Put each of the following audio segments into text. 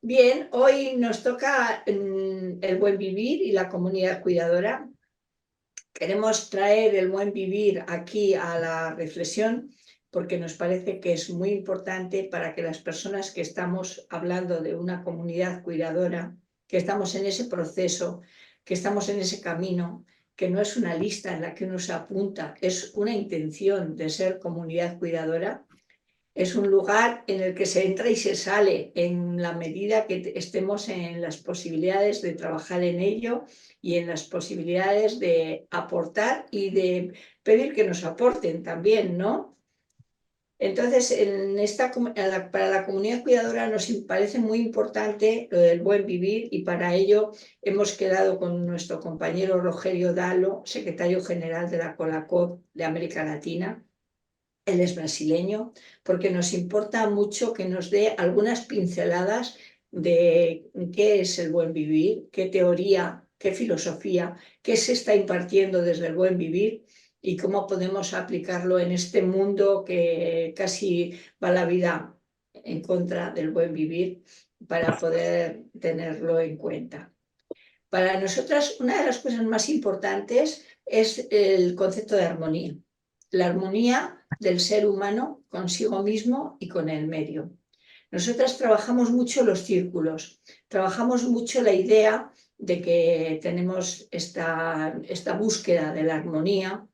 Bien, hoy nos toca el buen vivir y la comunidad cuidadora. Queremos traer el buen vivir aquí a la reflexión porque nos parece que es muy importante para que las personas que estamos hablando de una comunidad cuidadora, que estamos en ese proceso, que estamos en ese camino, que no es una lista en la que uno se apunta, es una intención de ser comunidad cuidadora. Es un lugar en el que se entra y se sale en la medida que estemos en las posibilidades de trabajar en ello y en las posibilidades de aportar y de pedir que nos aporten también, ¿no? Entonces, para la comunidad cuidadora nos parece muy importante lo del buen vivir y para ello hemos quedado con nuestro compañero Rogerio Dalo, secretario general de la COLACOP de América Latina. Él es brasileño, porque nos importa mucho que nos dé algunas pinceladas de qué es el buen vivir, qué teoría, qué filosofía, qué se está impartiendo desde el buen vivir y cómo podemos aplicarlo en este mundo que casi va la vida en contra del buen vivir para poder tenerlo en cuenta. Para nosotras, una de las cosas más importantes es el concepto de armonía. La armonía del ser humano consigo mismo y con el medio. Nosotras trabajamos mucho los círculos, trabajamos mucho la idea de que tenemos esta búsqueda de la armonía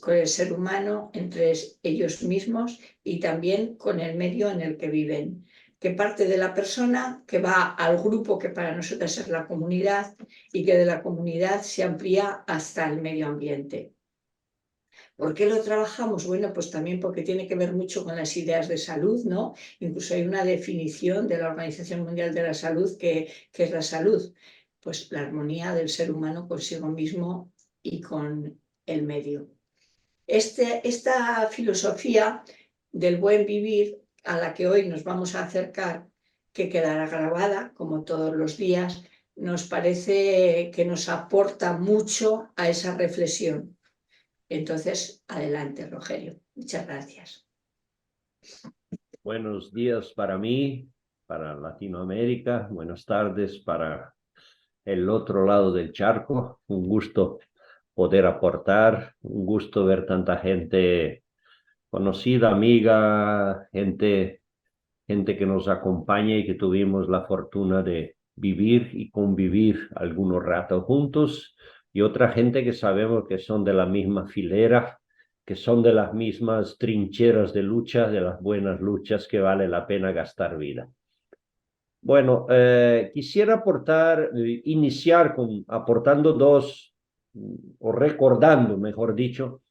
con el ser humano, entre ellos mismos y también con el medio en el que viven, que parte de la persona, que va al grupo que para nosotros es la comunidad y que de la comunidad se amplía hasta el medio ambiente. ¿Por qué lo trabajamos? Bueno, pues también porque tiene que ver mucho con las ideas de salud, ¿no? Incluso hay una definición de la Organización Mundial de la Salud que es la salud, pues la armonía del ser humano consigo mismo y con el medio. Esta filosofía del buen vivir a la que hoy nos vamos a acercar, que quedará grabada como todos los días, nos parece que nos aporta mucho a esa reflexión. Entonces, adelante, Rogerio. Muchas gracias. Buenos días para mí, para Latinoamérica. Buenas tardes para el otro lado del charco. Un gusto poder aportar, un gusto ver tanta gente conocida, amiga, gente que nos acompaña y que tuvimos la fortuna de vivir y convivir algunos ratos juntos, y otra gente que sabemos que son de la misma filera, que son de las mismas trincheras de lucha, de las buenas luchas que vale la pena gastar vida. Bueno, quisiera iniciar aportando o recordando, mejor dicho,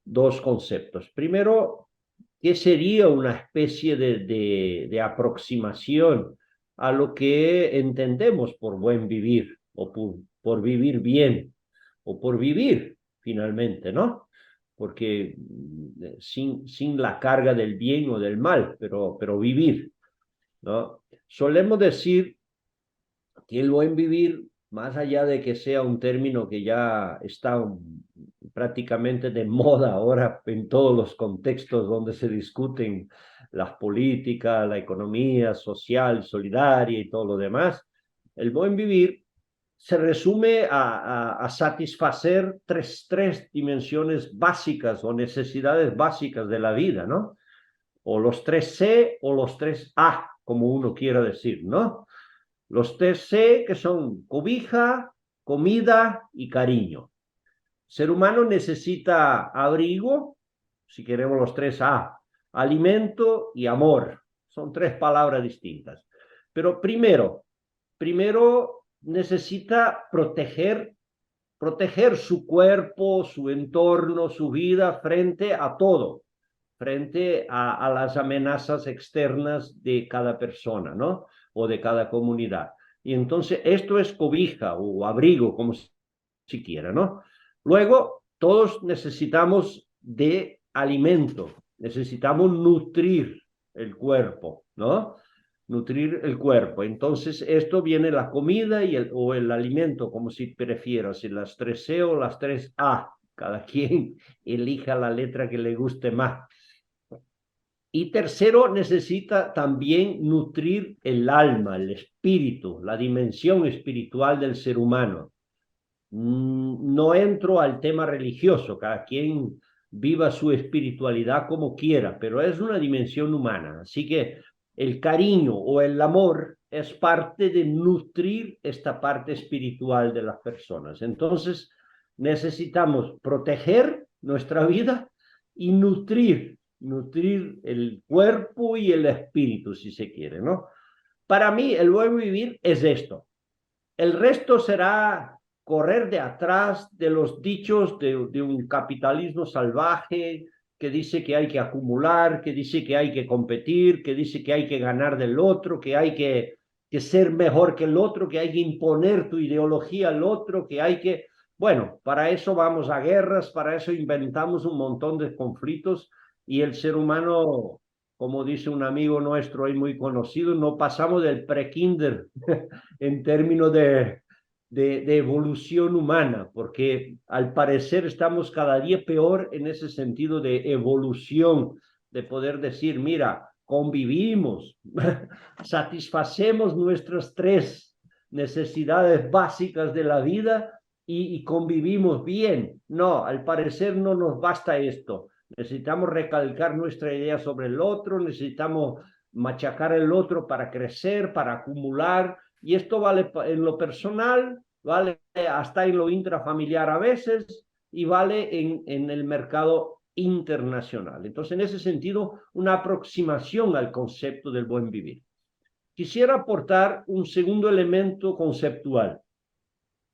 dos conceptos. Primero, ¿qué sería una especie de aproximación a lo que entendemos por buen vivir o por vivir bien o por vivir finalmente, ¿no? Porque sin la carga del bien o del mal, pero vivir, ¿no? Solemos decir que el buen vivir, más allá de que sea un término que ya está prácticamente de moda ahora en todos los contextos donde se discuten las políticas, la economía social, solidaria y todo lo demás, el buen vivir se resume a satisfacer tres dimensiones básicas o necesidades básicas de la vida, ¿no? O los tres C o los tres A, como uno quiera decir, ¿no? Los tres C, que son cobija, comida y cariño. El ser humano necesita abrigo, si queremos los tres A, alimento y amor. Son tres palabras distintas. Pero primero necesita proteger su cuerpo, su entorno, su vida frente a todo, frente a las amenazas externas de cada persona, ¿no? O de cada comunidad. Y entonces esto es cobija o abrigo, como si quiera, ¿no? Luego, todos necesitamos de alimento, necesitamos nutrir el cuerpo, ¿no? Nutrir el cuerpo. Entonces, esto viene la comida o el alimento, como si prefieras, si las tres C o las tres A. Cada quien elija la letra que le guste más. Y tercero, necesita también nutrir el alma, el espíritu, la dimensión espiritual del ser humano. No entro al tema religioso, cada quien viva su espiritualidad como quiera, pero es una dimensión humana. Así que el cariño o el amor es parte de nutrir esta parte espiritual de las personas. Entonces, necesitamos proteger nuestra vida y nutrir el cuerpo y el espíritu, si se quiere, ¿no? Para mí, el buen vivir es esto. El resto será correr de atrás de los dichos de un capitalismo salvaje que dice que hay que acumular, que dice que hay que competir, que dice que hay que ganar del otro, que hay que ser mejor que el otro, que hay que imponer tu ideología al otro, que hay que... Bueno, para eso vamos a guerras, para eso inventamos un montón de conflictos y el ser humano, como dice un amigo nuestro ahí muy conocido, no pasamos del pre-kinder en términos de evolución humana, porque al parecer estamos cada día peor en ese sentido de evolución, de poder decir, mira, convivimos, satisfacemos nuestras tres necesidades básicas de la vida y convivimos bien. No, al parecer no nos basta esto. Necesitamos recalcar nuestra idea sobre el otro, necesitamos machacar el otro para crecer, para acumular, y esto vale en lo personal, vale hasta en lo intrafamiliar a veces, y vale en el mercado internacional. Entonces, en ese sentido, una aproximación al concepto del buen vivir. Quisiera aportar un segundo elemento conceptual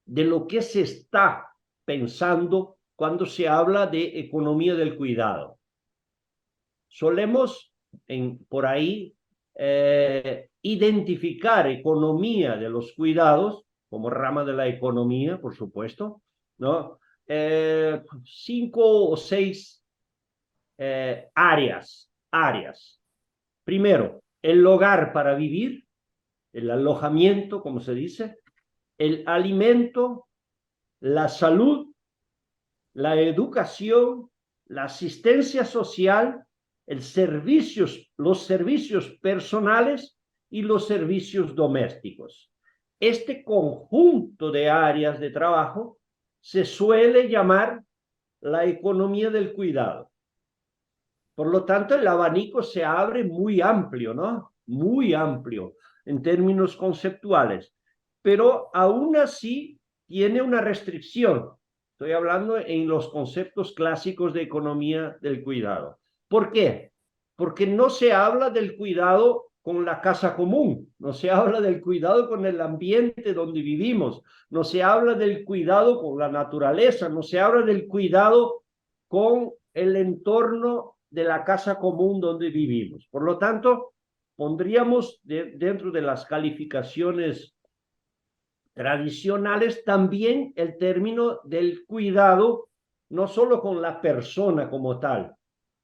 de lo que se está pensando cuando se habla de economía del cuidado. Solemos por ahí identificar economía de los cuidados como rama de la economía, por supuesto, ¿no? 5 o 6 áreas. Primero, el hogar para vivir, el alojamiento, como se dice, el alimento, la salud, la educación, la asistencia social, los servicios personales y los servicios domésticos. Este conjunto de áreas de trabajo se suele llamar la economía del cuidado. Por lo tanto, el abanico se abre muy amplio, ¿no? Muy amplio en términos conceptuales, pero aún así tiene una restricción. Estoy hablando en los conceptos clásicos de economía del cuidado. ¿Por qué? Porque no se habla del cuidado con la casa común, no se habla del cuidado con el ambiente donde vivimos, no se habla del cuidado con la naturaleza, no se habla del cuidado con el entorno de la casa común donde vivimos. Por lo tanto, pondríamos dentro de las calificaciones tradicionales también el término del cuidado, no solo con la persona como tal,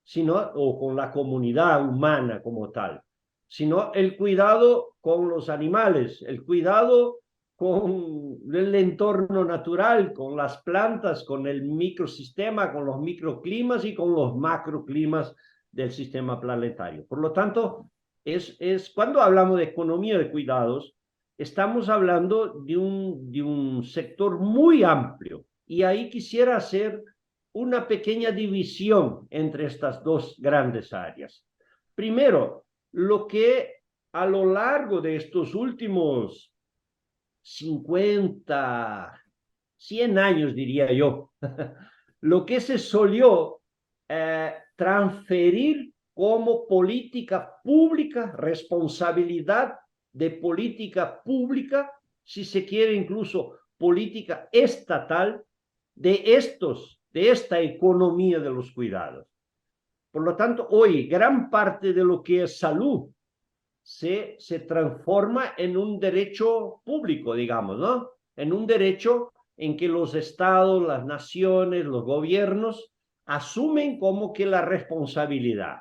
sino o con la comunidad humana como tal, sino el cuidado con los animales, el cuidado con el entorno natural, con las plantas, con el microsistema, con los microclimas y con los macroclimas del sistema planetario. Por lo tanto, cuando hablamos de economía de cuidados, estamos hablando de un sector muy amplio y ahí quisiera hacer una pequeña división entre estas dos grandes áreas. Primero, lo que a lo largo de estos últimos 50, 100 años, diría yo, lo que se solió transferir como política pública, responsabilidad de política pública, si se quiere incluso política estatal, de esta economía de los cuidados. Por lo tanto, hoy gran parte de lo que es salud se transforma en un derecho público, digamos, ¿no? En un derecho en que los estados, las naciones, los gobiernos asumen como que la responsabilidad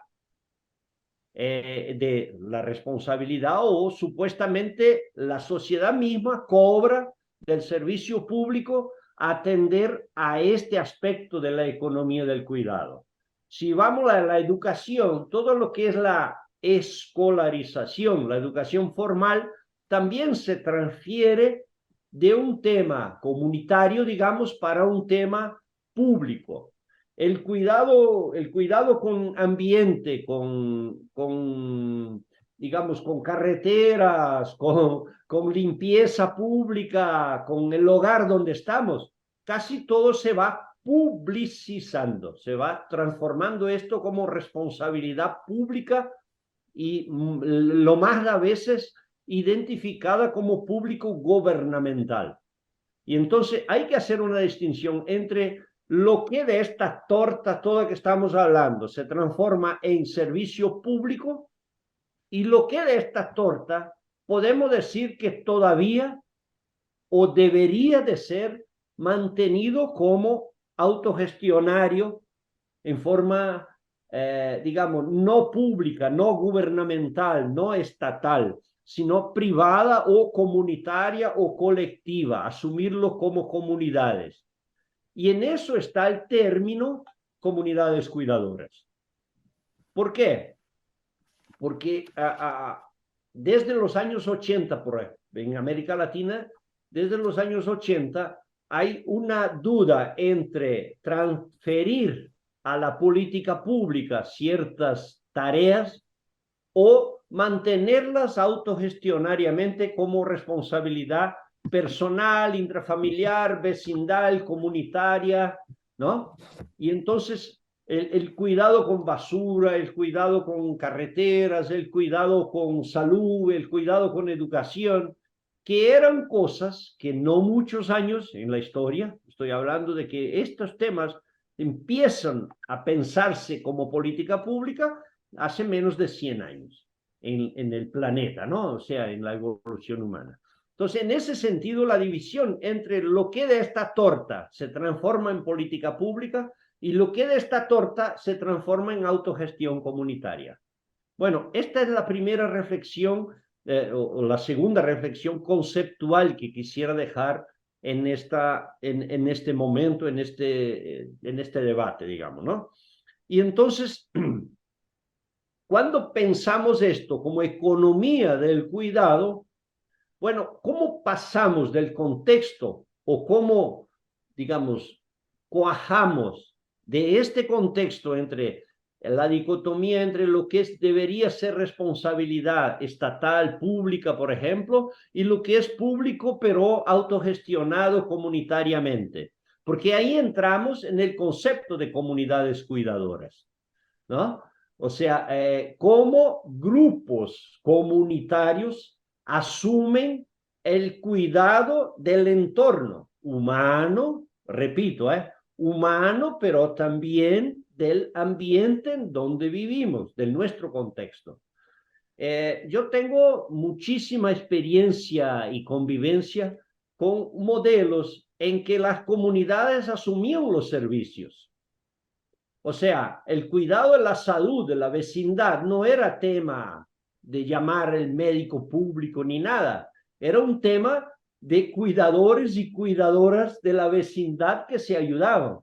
o supuestamente la sociedad misma cobra del servicio público atender a este aspecto de la economía del cuidado. si vamos a la educación, todo lo que es la escolarización, la educación formal, también se transfiere de un tema comunitario, digamos, para un tema público. El cuidado con ambiente, digamos, con carreteras, con limpieza pública, con el hogar donde estamos, casi todo se va publicizando, se va transformando esto como responsabilidad pública y lo más a veces identificada como público gubernamental. Y entonces hay que hacer una distinción entre lo que de esta torta toda que estamos hablando se transforma en servicio público y lo que de esta torta podemos decir que todavía o debería de ser mantenido como autogestionario en forma, digamos, no pública, no gubernamental, no estatal, sino privada o comunitaria o colectiva, asumirlo como comunidades. Y en eso está el término comunidades cuidadoras. ¿Por qué? Porque desde los años 80, en América Latina, desde los años 80, hay una duda entre transferir a la política pública ciertas tareas o mantenerlas autogestionariamente como responsabilidad personal, intrafamiliar, vecindal, comunitaria, ¿no? Y entonces el cuidado con basura, el cuidado con carreteras, el cuidado con salud, el cuidado con educación, que eran cosas que no muchos años en la historia, estoy hablando de que estos temas empiezan a pensarse como política pública hace menos de 100 años en el planeta, ¿no? O sea, en la evolución humana. Entonces, en ese sentido, la división entre lo que de esta torta se transforma en política pública y lo que de esta torta se transforma en autogestión comunitaria. Bueno, esta es la primera reflexión o la segunda reflexión conceptual que quisiera dejar en este momento, en este debate, digamos, ¿no? Y entonces, cuando pensamos esto como economía del cuidado, bueno, ¿cómo pasamos del contexto o cómo, digamos, cuajamos de este contexto entre la dicotomía entre lo que debería ser responsabilidad estatal, pública, por ejemplo, y lo que es público pero autogestionado comunitariamente? Porque ahí entramos en el concepto de comunidades cuidadoras, ¿no? O sea, cómo grupos comunitarios asumen el cuidado del entorno humano, repito, humano, pero también del ambiente en donde vivimos, de nuestro contexto. Yo tengo muchísima experiencia y convivencia con modelos en que las comunidades asumían los servicios. O sea, el cuidado de la salud de la vecindad no era tema de llamar el médico público ni nada. Era un tema de cuidadores y cuidadoras de la vecindad que se ayudaban.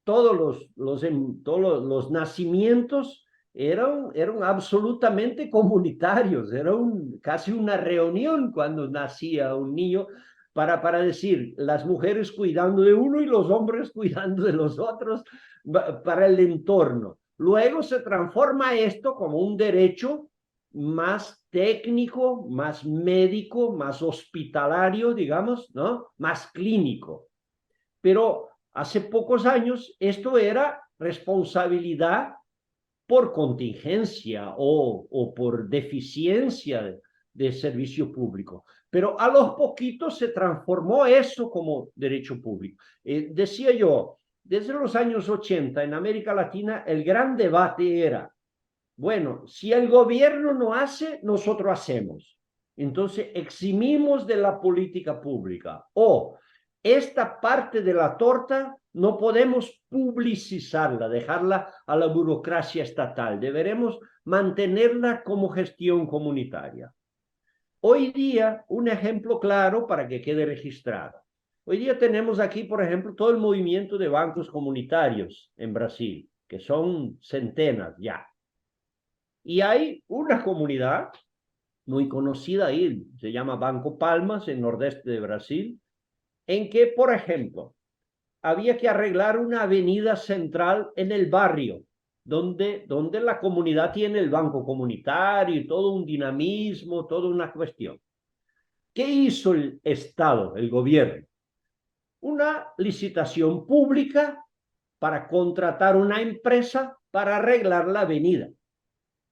Todos los nacimientos eran absolutamente comunitarios. Era casi una reunión cuando nacía un niño para decir, las mujeres cuidando de uno y los hombres cuidando de los otros para el entorno. Luego se transforma esto como un derecho más técnico, más médico, más hospitalario, digamos, ¿no? Más clínico. Pero hace pocos años esto era responsabilidad por contingencia o por deficiencia de servicio público. Pero a los poquitos se transformó eso como derecho público. Decía yo, desde los años 80 en América Latina el gran debate era, bueno, si el gobierno no hace, nosotros hacemos. Entonces eximimos de la política pública. O esta parte de la torta no podemos publicizarla, dejarla a la burocracia estatal. Deberemos mantenerla como gestión comunitaria. Hoy día, un ejemplo claro para que quede registrado. Hoy día tenemos aquí, por ejemplo, todo el movimiento de bancos comunitarios en Brasil. que son centenas ya. Y hay una comunidad muy conocida ahí, se llama Banco Palmas, en nordeste de Brasil, en que, por ejemplo, había que arreglar una avenida central en el barrio, donde la comunidad tiene el banco comunitario y todo un dinamismo, toda una cuestión. ¿Qué hizo el Estado, el gobierno? Una licitación pública para contratar una empresa para arreglar la avenida,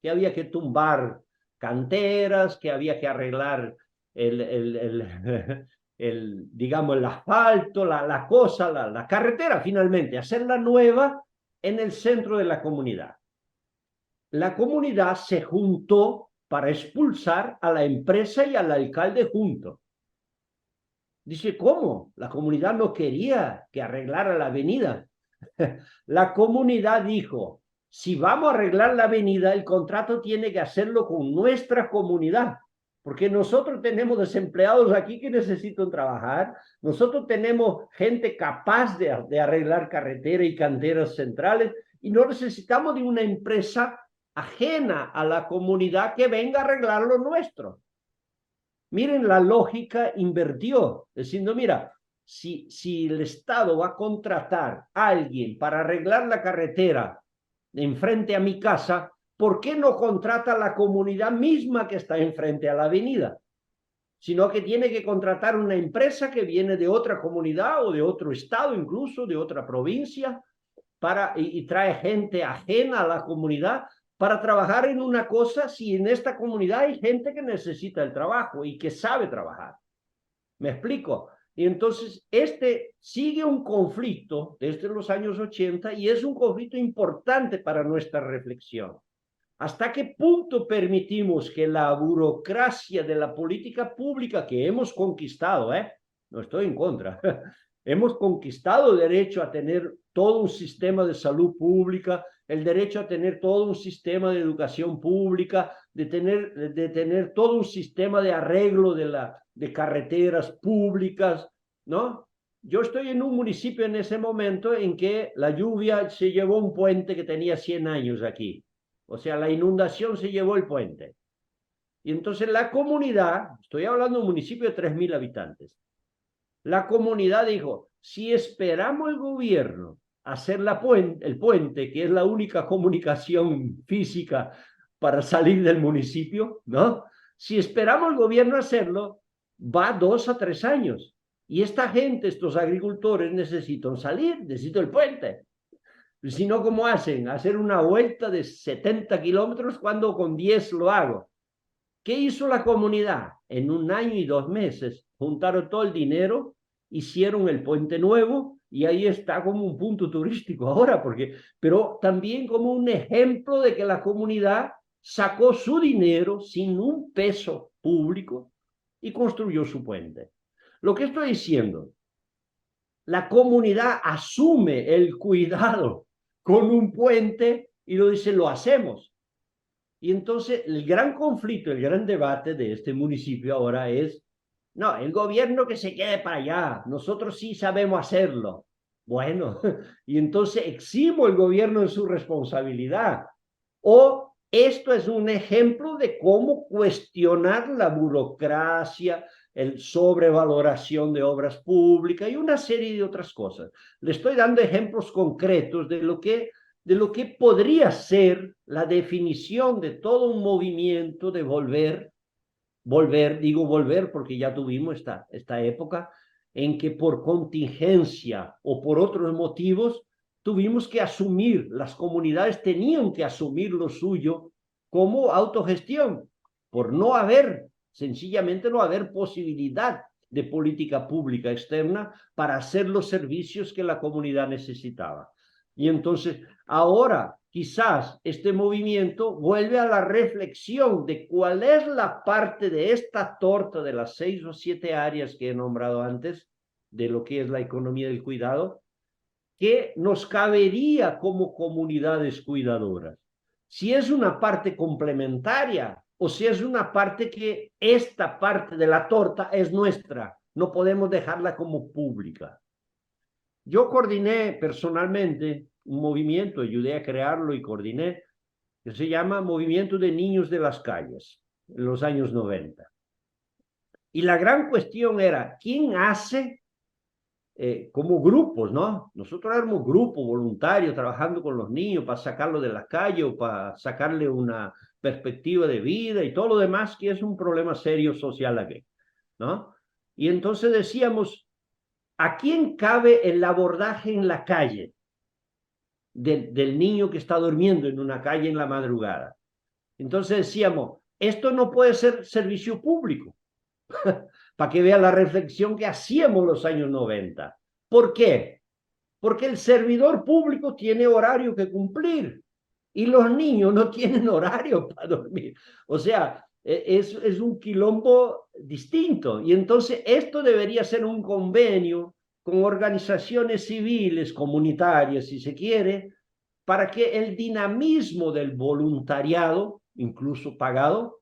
que había que tumbar canteras, que había que arreglar digamos, el asfalto, la carretera finalmente, hacerla nueva en el centro de la comunidad. La comunidad se juntó para expulsar a la empresa y al alcalde juntos. Dice, ¿cómo? La comunidad no quería que arreglara la avenida. La comunidad dijo, si vamos a arreglar la avenida, el contrato tiene que hacerlo con nuestra comunidad, porque nosotros tenemos desempleados aquí que necesitan trabajar, nosotros tenemos gente capaz de arreglar carreteras y canteras centrales, y no necesitamos de una empresa ajena a la comunidad que venga a arreglar lo nuestro. Miren, la lógica invirtió, diciendo, mira, si el Estado va a contratar a alguien para arreglar la carretera enfrente a mi casa, ¿por qué no contrata a la comunidad misma que está enfrente a la avenida? Sino que tiene que contratar una empresa que viene de otra comunidad o de otro estado, incluso de otra provincia, y trae gente ajena a la comunidad para trabajar en una cosa si en esta comunidad hay gente que necesita el trabajo y que sabe trabajar. ¿Me explico? Y entonces sigue un conflicto desde los años 80 y es un conflicto importante para nuestra reflexión. ¿Hasta qué punto permitimos que la burocracia de la política pública que hemos conquistado, no estoy en contra, hemos conquistado el derecho a tener todo un sistema de salud pública, el derecho a tener todo un sistema de educación pública, de tener todo un sistema de arreglo de carreteras públicas, ¿no? Yo estoy en un municipio en ese momento en que la lluvia se llevó un puente que tenía 100 años aquí. O sea, la inundación se llevó el puente. Y entonces la comunidad, estoy hablando de un municipio de 3.000 habitantes, la comunidad dijo, si esperamos el gobierno a hacer el puente, que es la única comunicación física para salir del municipio, ¿no? Si esperamos el gobierno a hacerlo, va 2 a 3 años. Y esta gente, estos agricultores necesitan salir, necesitan el puente. Si no, ¿cómo hacen? Hacer una vuelta de 70 kilómetros cuando con 10 lo hago. ¿Qué hizo la comunidad? En 1 año y 2 meses juntaron todo el dinero, hicieron el puente nuevo y ahí está como un punto turístico ahora, pero también como un ejemplo de que la comunidad sacó su dinero sin un peso público y construyó su puente. Lo que estoy diciendo, la comunidad asume el cuidado con un puente y lo dice, lo hacemos. Y entonces el gran conflicto, el gran debate de este municipio ahora es, no, el gobierno que se quede para allá, nosotros sí sabemos hacerlo. Bueno, y entonces eximo el gobierno de su responsabilidad. O esto es un ejemplo de cómo cuestionar la burocracia, el sobrevaloración de obras públicas y una serie de otras cosas. Le estoy dando ejemplos concretos de lo que podría ser la definición de todo un movimiento de digo volver porque ya tuvimos esta época en que por contingencia o por otros motivos tuvimos que asumir, las comunidades tenían que asumir lo suyo como autogestión, por sencillamente no haber posibilidad de política pública externa para hacer los servicios que la comunidad necesitaba. Y entonces, ahora quizás este movimiento vuelve a la reflexión de cuál es la parte de esta torta de las 6 o 7 áreas que he nombrado antes, de lo que es la economía del cuidado, que nos cabería como comunidades cuidadoras. Si es una parte complementaria o si es una parte que esta parte de la torta es nuestra, no podemos dejarla como pública. Yo coordiné personalmente un movimiento, ayudé a crearlo y coordiné, que se llama Movimiento de Niños de las Calles, en los años 90. Y la gran cuestión era, ¿quién hace como grupos, ¿no? Nosotros éramos grupo voluntario trabajando con los niños para sacarlos de la calle o para sacarle una perspectiva de vida y todo lo demás, que es un problema serio social aquí, ¿no? Y entonces decíamos, ¿a quién cabe el abordaje en la calle del niño que está durmiendo en una calle en la madrugada? Entonces decíamos, esto no puede ser servicio público, para que vea la reflexión que hacíamos los años 90. ¿Por qué? Porque el servidor público tiene horario que cumplir y los niños no tienen horario para dormir. O sea, es un quilombo distinto. Y entonces esto debería ser un convenio con organizaciones civiles, comunitarias, si se quiere, para que el dinamismo del voluntariado, incluso pagado,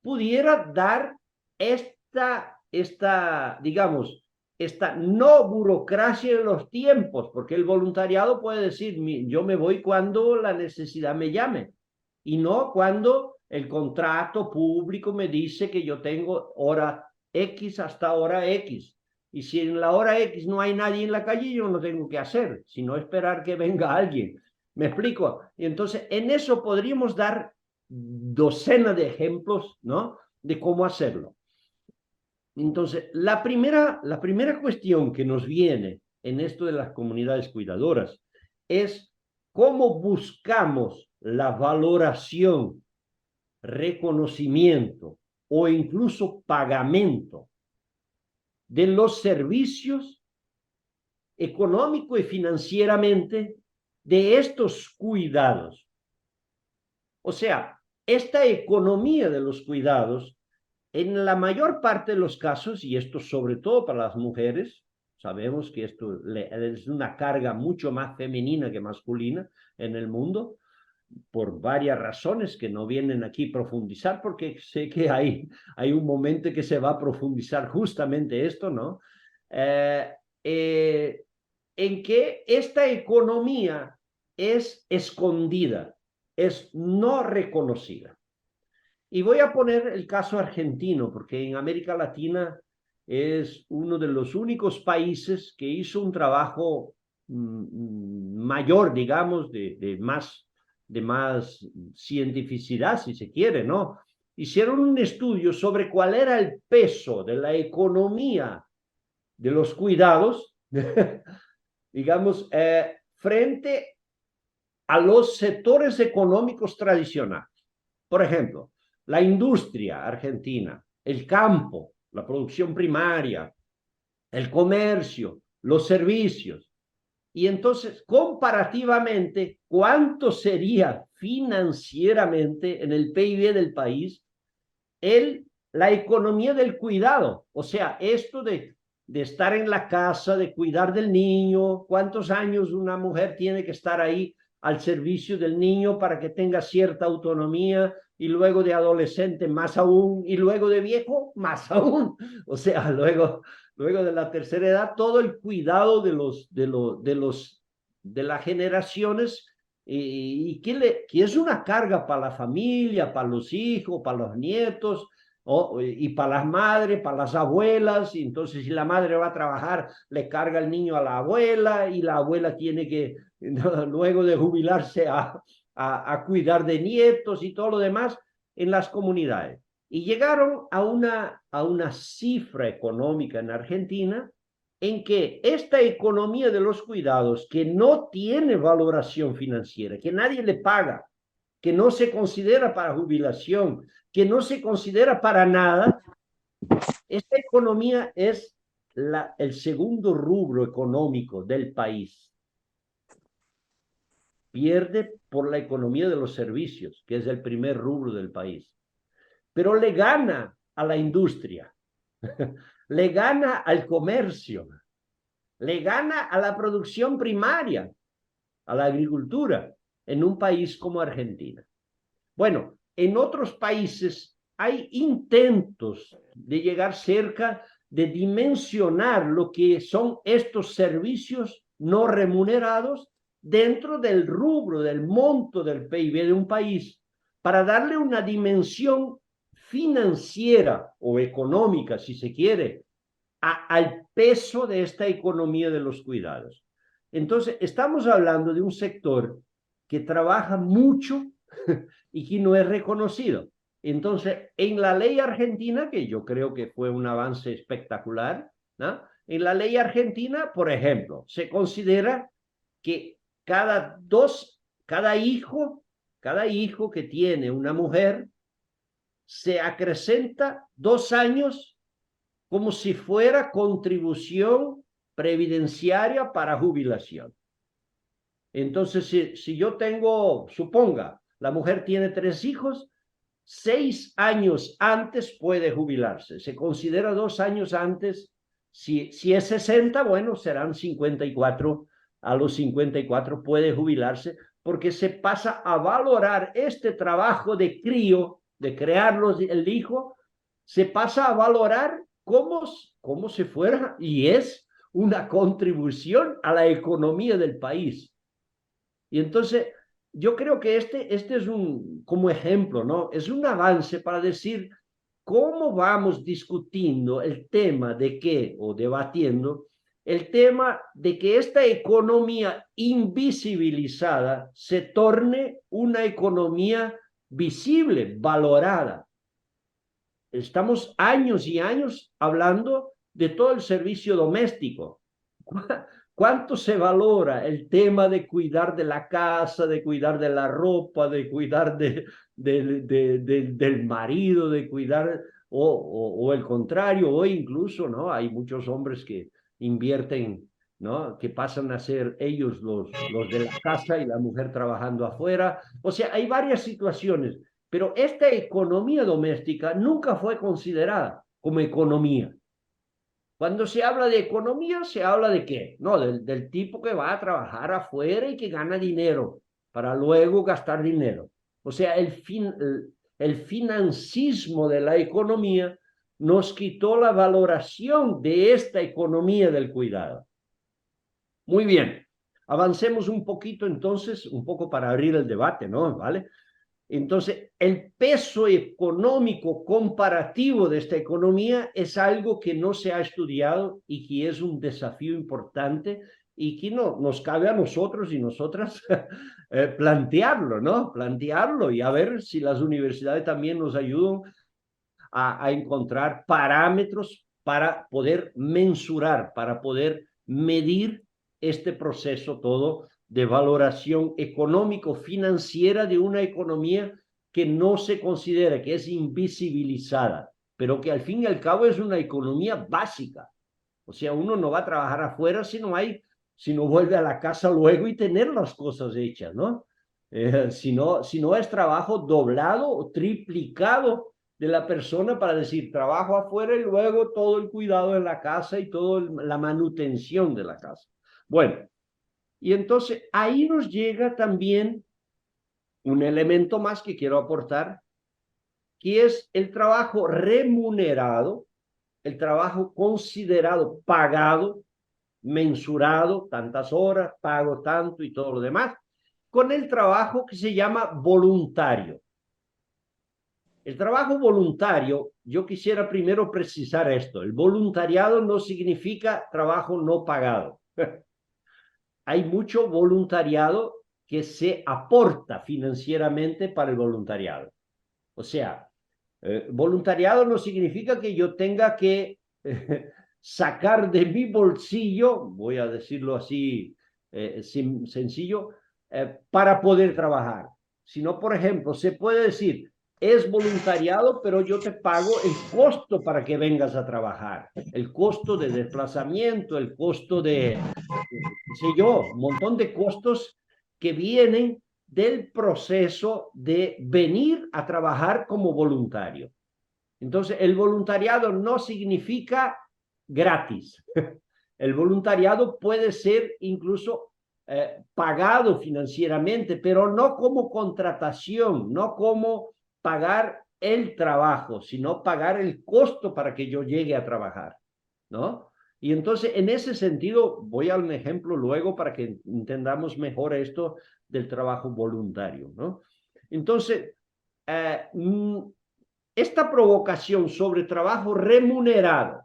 pudiera dar digamos, esta no burocracia en los tiempos, porque el voluntariado puede decir, yo me voy cuando la necesidad me llame, y no cuando el contrato público me dice que yo tengo hora X hasta hora X. Y si en la hora X no hay nadie en la calle, yo no tengo que hacer, sino esperar que venga alguien. ¿Me explico? Y entonces, en eso podríamos dar docenas de ejemplos, ¿no?, de cómo hacerlo. Entonces, la primera cuestión que nos viene en esto de las comunidades cuidadoras es cómo buscamos la valoración, reconocimiento o incluso pagamento de los servicios económico y financieramente de estos cuidados. O sea, esta economía de los cuidados, en la mayor parte de los casos, y esto sobre todo para las mujeres, sabemos que esto es una carga mucho más femenina que masculina en el mundo, por varias razones que no vienen aquí a profundizar, porque sé que hay un momento que se va a profundizar justamente esto, ¿no? En que esta economía es escondida, es no reconocida. Y voy a poner el caso argentino, porque en América Latina es uno de los únicos países que hizo un trabajo mayor, digamos, de más cientificidad, si se quiere, ¿no? Hicieron un estudio sobre cuál era el peso de la economía de los cuidados, digamos, frente a los sectores económicos tradicionales. Por ejemplo, la industria argentina, el campo, la producción primaria, el comercio, los servicios. Y entonces, comparativamente, ¿cuánto sería financieramente en el PIB del país la economía del cuidado? O sea, esto de estar en la casa, de cuidar del niño, ¿cuántos años una mujer tiene que estar ahí al servicio del niño para que tenga cierta autonomía, y luego de adolescente más aún, y luego de viejo más aún? O sea, luego de la tercera edad, todo el cuidado de las generaciones, y que es una carga para la familia, para los hijos, para los nietos, y para las madres, para las abuelas. Y entonces, si la madre va a trabajar, le carga el niño a la abuela, y la abuela tiene que, luego de jubilarse, a cuidar de nietos y todo lo demás en las comunidades. Y llegaron a una cifra económica en Argentina en que esta economía de los cuidados, que no tiene valoración financiera, que nadie le paga, que no se considera para jubilación, que no se considera para nada, esta economía es el segundo rubro económico del país. Pierde por la economía de los servicios, que es el primer rubro del país. Pero le gana a la industria, le gana al comercio, le gana a la producción primaria, a la agricultura, en un país como Argentina. Bueno, en otros países hay intentos de llegar cerca de dimensionar lo que son estos servicios no remunerados dentro del rubro, del monto del PIB de un país, para darle una dimensión financiera o económica, si se quiere, al peso de esta economía de los cuidados. Entonces, estamos hablando de un sector que trabaja mucho y que no es reconocido. Entonces, en la ley argentina, que yo creo que fue un avance espectacular, ¿no? En la ley argentina, por ejemplo, se considera que cada hijo que tiene una mujer se acrecenta 2 años como si fuera contribución previdenciaria para jubilación. Entonces, si yo tengo, suponga, la mujer tiene 3 hijos, 6 años antes puede jubilarse. Se considera 2 años antes. Si es 60, bueno, serán 54. A los 54 puede jubilarse porque se pasa a valorar este trabajo de crío, de crearlos, el hijo, se pasa a valorar como si fuera, y es una contribución a la economía del país. Y entonces, yo creo que este es como ejemplo, ¿no? Es un avance para decir cómo vamos discutiendo el tema de que, o debatiendo, el tema de que esta economía invisibilizada se torne una economía visible, valorada. Estamos años y años hablando de todo el servicio doméstico. ¿Cuánto se valora el tema de cuidar de la casa, de cuidar de la ropa, de cuidar del marido, de cuidar, o el contrario, o incluso, ¿no? Hay muchos hombres que invierten, ¿no? Que pasan a ser ellos los de la casa y la mujer trabajando afuera. O sea, hay varias situaciones, pero esta economía doméstica nunca fue considerada como economía. Cuando se habla de economía, ¿se habla de qué? No, del tipo que va a trabajar afuera y que gana dinero para luego gastar dinero. O sea, el financismo de la economía nos quitó la valoración de esta economía del cuidado. Muy bien, avancemos un poquito entonces, un poco para abrir el debate, ¿no? ¿Vale? Entonces, el peso económico comparativo de esta economía es algo que no se ha estudiado y que es un desafío importante y que no nos cabe a nosotros y nosotras plantearlo, ¿no? Plantearlo y a ver si las universidades también nos ayudan a encontrar parámetros para poder mensurar, para poder medir este proceso todo de valoración económico-financiera de una economía que no se considera, que es invisibilizada, pero que al fin y al cabo es una economía básica. O sea, uno no va a trabajar afuera si no vuelve a la casa luego y tener las cosas hechas, ¿no? Si no es trabajo doblado o triplicado de la persona para decir trabajo afuera y luego todo el cuidado en la casa y toda la manutención de la casa. Bueno, y entonces ahí nos llega también un elemento más que quiero aportar, que es el trabajo remunerado, el trabajo considerado, pagado, mensurado, tantas horas, pago tanto y todo lo demás, con el trabajo que se llama voluntario. El trabajo voluntario, yo quisiera primero precisar esto, el voluntariado no significa trabajo no pagado. Hay mucho voluntariado que se aporta financieramente para el voluntariado. O sea, voluntariado no significa que yo tenga que sacar de mi bolsillo, voy a decirlo así, sencillo, para poder trabajar. Sino, por ejemplo, se puede decir, es voluntariado, pero yo te pago el costo para que vengas a trabajar, el costo de desplazamiento, el costo de, qué sé yo, un montón de costos que vienen del proceso de venir a trabajar como voluntario. Entonces, el voluntariado no significa gratis. El voluntariado puede ser incluso pagado financieramente, pero no como contratación, no como pagar el trabajo, sino pagar el costo para que yo llegue a trabajar, ¿no? Y entonces, en ese sentido, voy a un ejemplo luego para que entendamos mejor esto del trabajo voluntario, ¿no? Entonces, esta provocación sobre trabajo remunerado,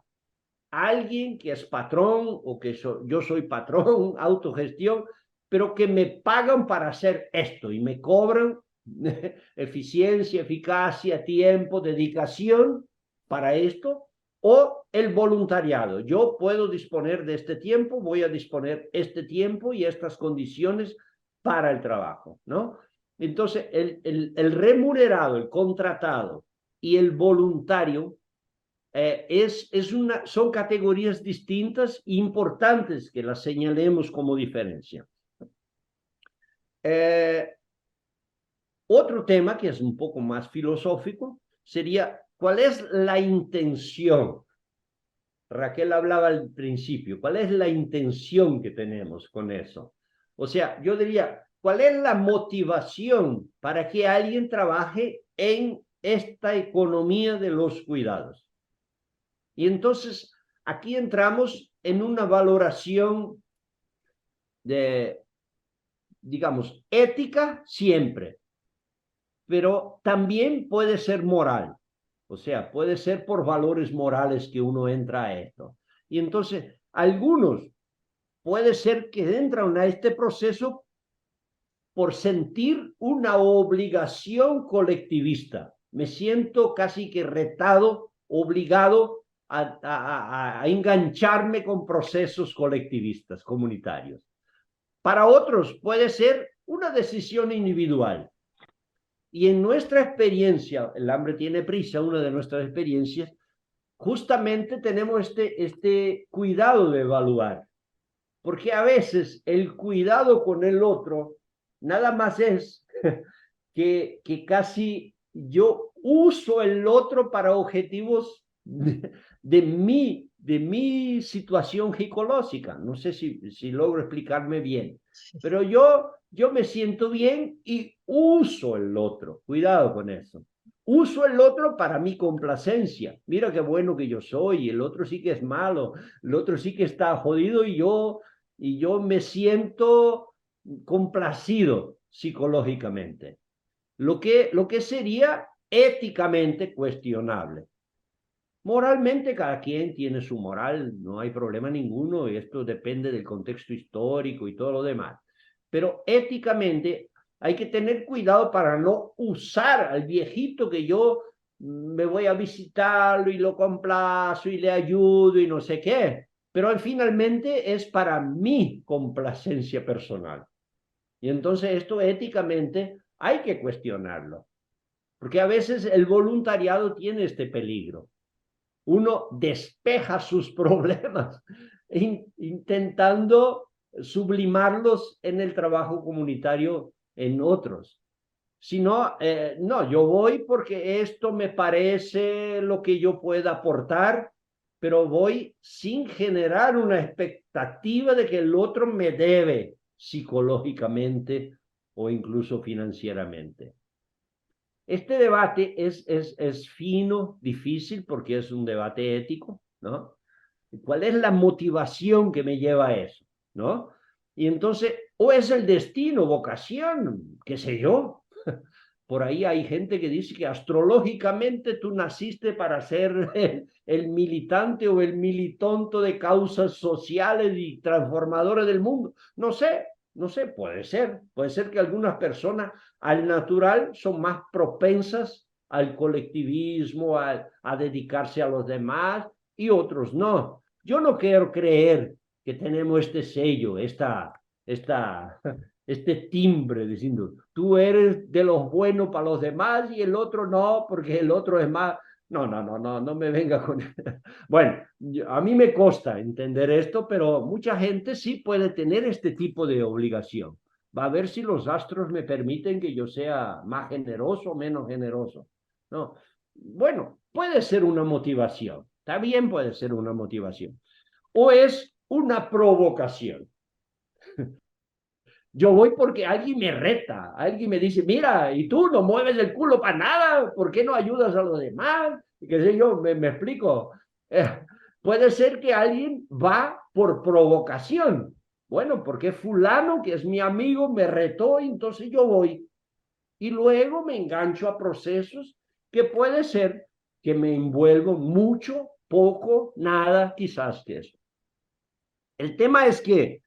alguien que es patrón o que yo soy patrón, autogestión, pero que me pagan para hacer esto y me cobran eficiencia, eficacia, tiempo, dedicación para esto, o el voluntariado. Yo puedo disponer de este tiempo, voy a disponer este tiempo y estas condiciones para el trabajo, ¿no? Entonces, el remunerado, el contratado y el voluntario son categorías distintas e importantes que las señalemos como diferencia. Otro tema que es un poco más filosófico sería, ¿cuál es la intención? Raquel hablaba al principio, ¿cuál es la intención que tenemos con eso? O sea, yo diría, ¿cuál es la motivación para que alguien trabaje en esta economía de los cuidados? Y entonces aquí entramos en una valoración de, digamos, ética siempre, pero también puede ser moral. O sea, puede ser por valores morales que uno entra a esto. Y entonces, algunos puede ser que entran a este proceso por sentir una obligación colectivista. Me siento casi que retado, obligado a engancharme con procesos colectivistas, comunitarios. Para otros puede ser una decisión individual. Y en nuestra experiencia, el hambre tiene prisa, una de nuestras experiencias, justamente tenemos este cuidado de evaluar. Porque a veces el cuidado con el otro nada más es que casi yo uso el otro para objetivos de mi situación psicológica. No sé si logro explicarme bien, pero yo me siento bien y uso el otro. Cuidado con eso. Uso el otro para mi complacencia. Mira qué bueno que yo soy, el otro sí que es malo, el otro sí que está jodido y yo me siento complacido psicológicamente, lo que sería éticamente cuestionable. Moralmente cada quien tiene su moral, no hay problema ninguno, y esto depende del contexto histórico y todo lo demás. Pero éticamente hay que tener cuidado para no usar al viejito que yo me voy a visitarlo y lo complazo y le ayudo y no sé qué, pero finalmente es para mi complacencia personal. Y entonces esto éticamente hay que cuestionarlo, porque a veces el voluntariado tiene este peligro. Uno despeja sus problemas intentando sublimarlos en el trabajo comunitario en otros. Si no, no, yo voy porque esto me parece lo que yo pueda aportar, pero voy sin generar una expectativa de que el otro me debe psicológicamente o incluso financieramente. Este debate es fino, difícil, porque es un debate ético, ¿no? ¿Cuál es la motivación que me lleva a eso, ¿no? Y entonces, o es el destino, vocación, qué sé yo. Por ahí hay gente que dice que astrológicamente tú naciste para ser el militante o el militonto de causas sociales y transformadoras del mundo. No sé, no sé, puede ser que algunas personas al natural son más propensas al colectivismo, a dedicarse a los demás y otros no. Yo no quiero creer que tenemos este sello, este timbre diciendo, tú eres de los buenos para los demás y el otro no, porque el otro es más. No, no, no, no, no me venga con. Bueno, a mí me cuesta entender esto, pero mucha gente sí puede tener este tipo de obligación. Va a ver si los astros me permiten que yo sea más generoso o menos generoso. No, bueno, puede ser una motivación. También puede ser una motivación. O es una provocación. Yo voy porque alguien me reta, alguien me dice, mira, y tú no mueves el culo para nada, ¿por qué no ayudas a los demás? Y qué sé yo, me explico. Puede ser que alguien va por provocación. Bueno, porque fulano, que es mi amigo, me retó, y entonces yo voy. Y luego me engancho a procesos que puede ser que me envuelvo mucho, poco, nada, quizás que eso. El tema es que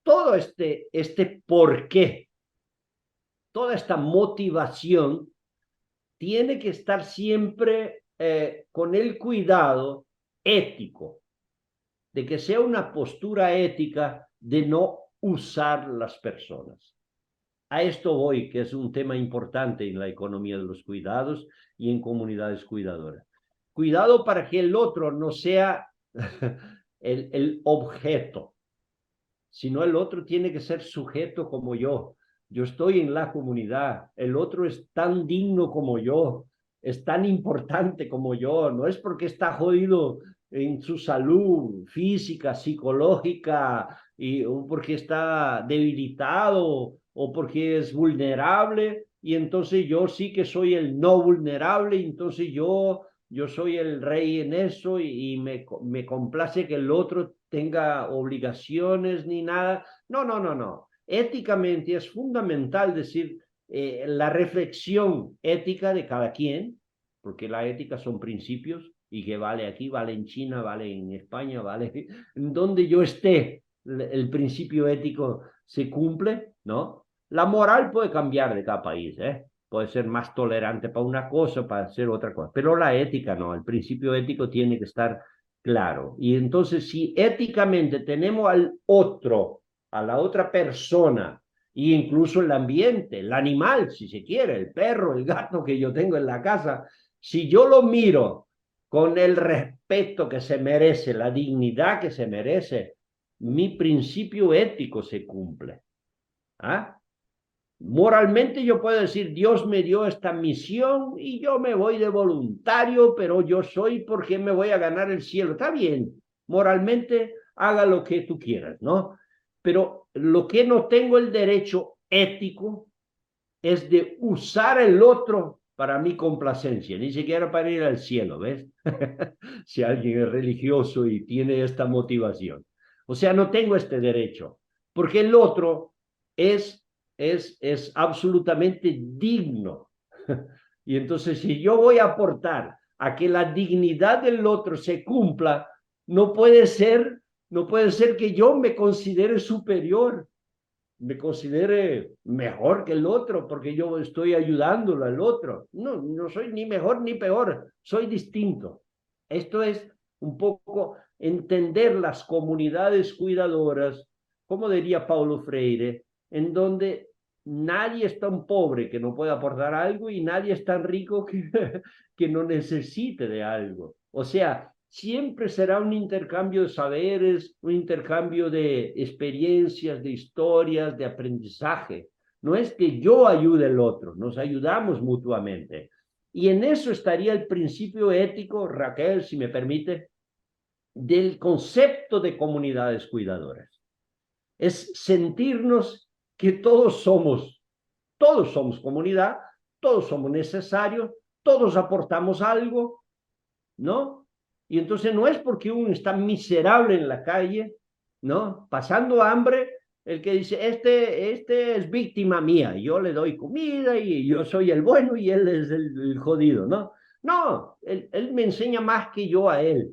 todo este por qué, toda esta motivación tiene que estar siempre con el cuidado ético, de que sea una postura ética de no usar las personas. A esto voy, que es un tema importante en la economía de los cuidados y en comunidades cuidadoras. Cuidado para que el otro no sea el objeto, sino el otro tiene que ser sujeto como yo. Yo estoy en la comunidad, el otro es tan digno como yo, es tan importante como yo, no es porque está jodido en su salud física, psicológica, o porque está debilitado o porque es vulnerable, y entonces yo sí que soy el no vulnerable, entonces yo soy el rey en eso y me complace que el otro tenga obligaciones ni nada. No, no, no, no. Éticamente es fundamental decir la reflexión ética de cada quien, porque la ética son principios y que vale aquí, vale en China, vale en España, vale en donde yo esté, el principio ético se cumple, ¿no? La moral puede cambiar de cada país, ¿eh? Puede ser más tolerante para una cosa, para hacer otra cosa, pero la ética no, el principio ético tiene que estar claro. Y entonces, si éticamente tenemos al otro, a la otra persona, e incluso el ambiente, el animal, si se quiere, el perro, el gato que yo tengo en la casa, si yo lo miro con el respeto que se merece, la dignidad que se merece, mi principio ético se cumple. ¿Ah? Moralmente yo puedo decir, Dios me dio esta misión y yo me voy de voluntario, pero yo soy porque me voy a ganar el cielo. Está bien, moralmente haga lo que tú quieras, ¿no? Pero lo que no tengo el derecho ético es de usar el otro para mi complacencia, ni siquiera para ir al cielo, ¿ves? Si alguien es religioso y tiene esta motivación. O sea, no tengo este derecho, porque el otro es, es absolutamente digno. Y entonces, si yo voy a aportar a que la dignidad del otro se cumpla, no puede ser, no puede ser que yo me considere superior, me considere mejor que el otro porque yo estoy ayudándolo al otro. No, no soy ni mejor ni peor, soy distinto. Esto es un poco entender las comunidades cuidadoras, como diría Paulo Freire, en donde nadie es tan pobre que no pueda aportar algo y nadie es tan rico que no necesite de algo. O sea, siempre será un intercambio de saberes, un intercambio de experiencias, de historias, de aprendizaje. No es que yo ayude al otro, nos ayudamos mutuamente. Y en eso estaría el principio ético, Raquel, si me permite, del concepto de comunidades cuidadoras. Es sentirnos que todos somos comunidad, todos somos necesarios, todos aportamos algo, ¿no? Y entonces no es porque uno está miserable en la calle, ¿no? Pasando hambre, el que dice, este es víctima mía, yo le doy comida y yo soy el bueno y él es el jodido, ¿no? No, él me enseña más que yo a él,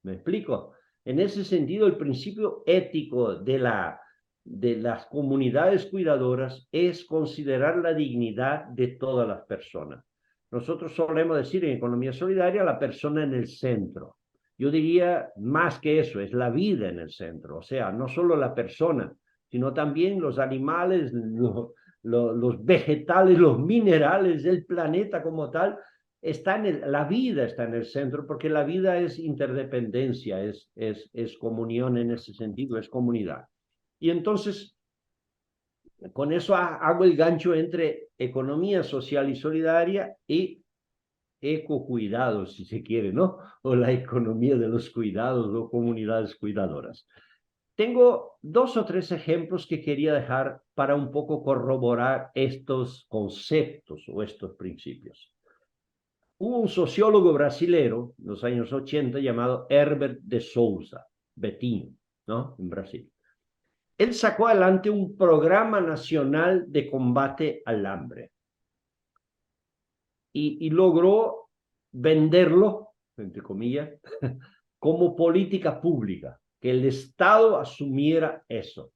¿me explico? En ese sentido, el principio ético de las comunidades cuidadoras es considerar la dignidad de todas las personas. Nosotros solemos decir en economía solidaria la persona en el centro. Yo diría más que eso, es la vida en el centro, o sea, no solo la persona, sino también los animales, los vegetales, los minerales, el planeta como tal, la vida está en el centro, porque la vida es interdependencia, es comunión en ese sentido, es comunidad. Y entonces, con eso hago el gancho entre economía social y solidaria y ecocuidados, si se quiere, ¿no? O la economía de los cuidados o comunidades cuidadoras. Tengo dos o tres ejemplos que quería dejar para un poco corroborar estos conceptos o estos principios. Hubo un sociólogo brasilero en los años 80 llamado Herbert de Souza, Betinho, ¿no? En Brasil. Él sacó adelante un programa nacional de combate al hambre y logró venderlo, entre comillas, como política pública, que el Estado asumiera eso.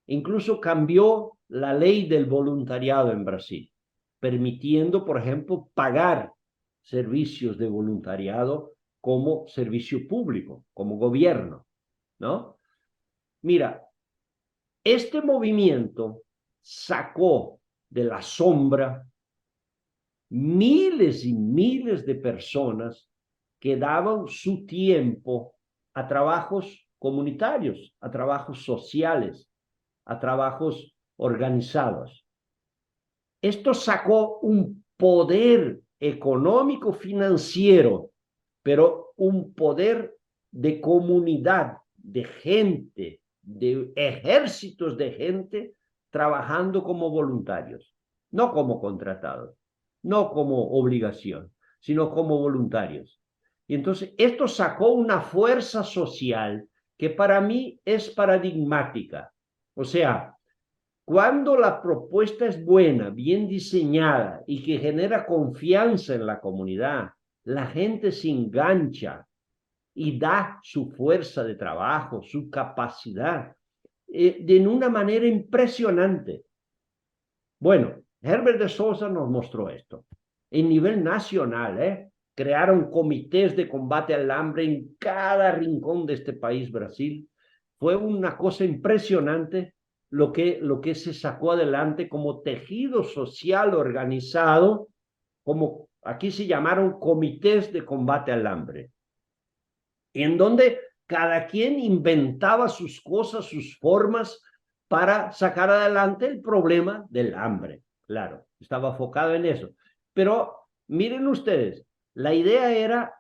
Incluso cambió la ley del voluntariado en Brasil, permitiendo, por ejemplo, pagar servicios de voluntariado como servicio público, como gobierno, ¿no? Mira, este movimiento sacó de la sombra miles y miles de personas que daban su tiempo a trabajos comunitarios, a trabajos sociales, a trabajos organizados. Esto sacó un poder económico financiero, pero un poder de comunidad, de gente, de ejércitos de gente trabajando como voluntarios, no como contratados, no como obligación, sino como voluntarios. Y entonces esto sacó una fuerza social que para mí es paradigmática. O sea, cuando la propuesta es buena, bien diseñada y que genera confianza en la comunidad, la gente se engancha y da su fuerza de trabajo, su capacidad, de una manera impresionante. Bueno, Herbert de Souza nos mostró esto. En nivel nacional, crearon comités de combate al hambre en cada rincón de este país, Brasil. Fue una cosa impresionante lo que se sacó adelante como tejido social organizado, como aquí se llamaron comités de combate al hambre, en donde cada quien inventaba sus cosas, sus formas para sacar adelante el problema del hambre. Claro, estaba enfocado en eso. Pero miren ustedes, la idea era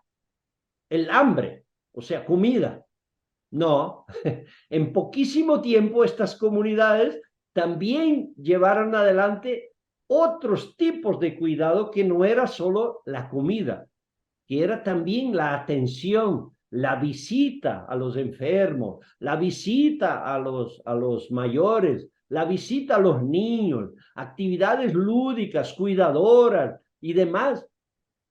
el hambre, o sea, comida. No, en poquísimo tiempo estas comunidades también llevaron adelante otros tipos de cuidado que no era solo la comida, que era también la atención, la visita a los enfermos, la visita a los mayores, la visita a los niños, actividades lúdicas, cuidadoras y demás,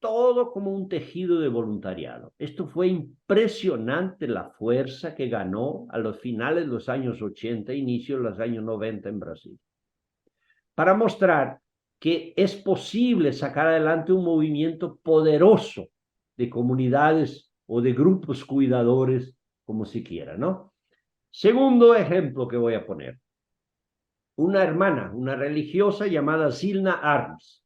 todo como un tejido de voluntariado. Esto fue impresionante la fuerza que ganó a los finales de los años 80, inicio de los años 90 en Brasil, para mostrar que es posible sacar adelante un movimiento poderoso de comunidades o de grupos cuidadores, como se quiera, ¿no? Segundo ejemplo que voy a poner. Una hermana, una religiosa llamada Zilna Arns,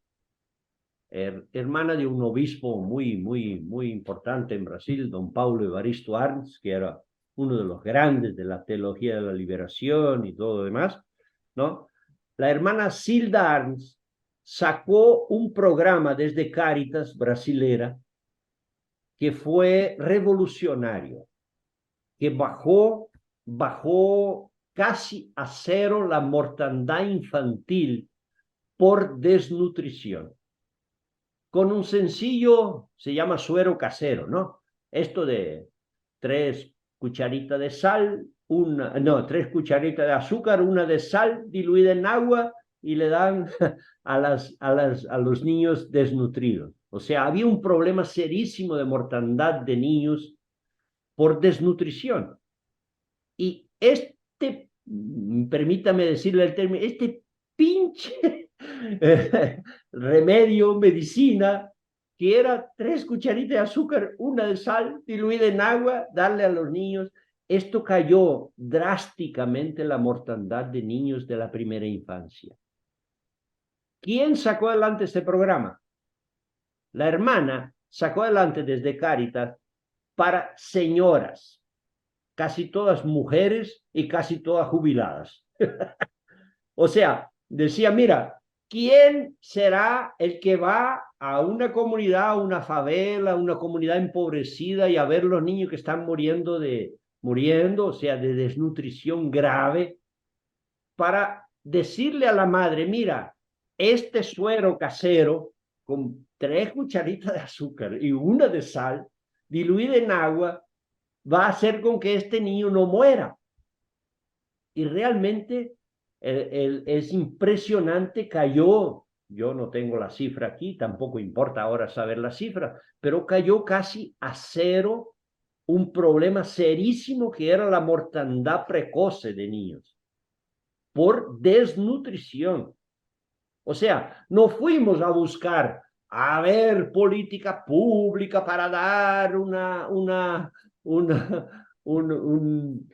hermana de un obispo muy importante en Brasil, don Paulo Evaristo Arns, que era uno de los grandes de la teología de la liberación y todo lo demás, ¿no? La hermana Zilda Arns sacó un programa desde Cáritas brasilera que fue revolucionario, que bajó casi a cero la mortandad infantil por desnutrición, con un sencillo, se llama suero casero, ¿no? Esto de 3 cucharitas de sal, 3 cucharitas de azúcar, 1 de sal diluida en agua y le dan a los niños desnutridos. O sea, había un problema serísimo de mortandad de niños por desnutrición. Y permítame decirle el término, este pinche remedio, medicina, que era 3 cucharitas de azúcar, 1 de sal, diluida en agua, darle a los niños. Esto cayó drásticamente la mortandad de niños de la primera infancia. ¿Quién sacó adelante este programa? La hermana sacó adelante desde Cáritas para señoras, casi todas mujeres y casi todas jubiladas. O sea, decía, mira, ¿quién será el que va a una comunidad, a una favela, a una comunidad empobrecida y a ver los niños que están muriendo, o sea, de desnutrición grave, para decirle a la madre, mira, este suero casero con 3 cucharitas de azúcar y una de sal diluida en agua va a hacer con que este niño no muera. Y realmente es impresionante, cayó, yo no tengo la cifra aquí, tampoco importa ahora saber la cifra, pero cayó casi a cero un problema serísimo que era la mortandad precoce de niños por desnutrición. O sea, no fuimos a buscar, a ver, política pública para dar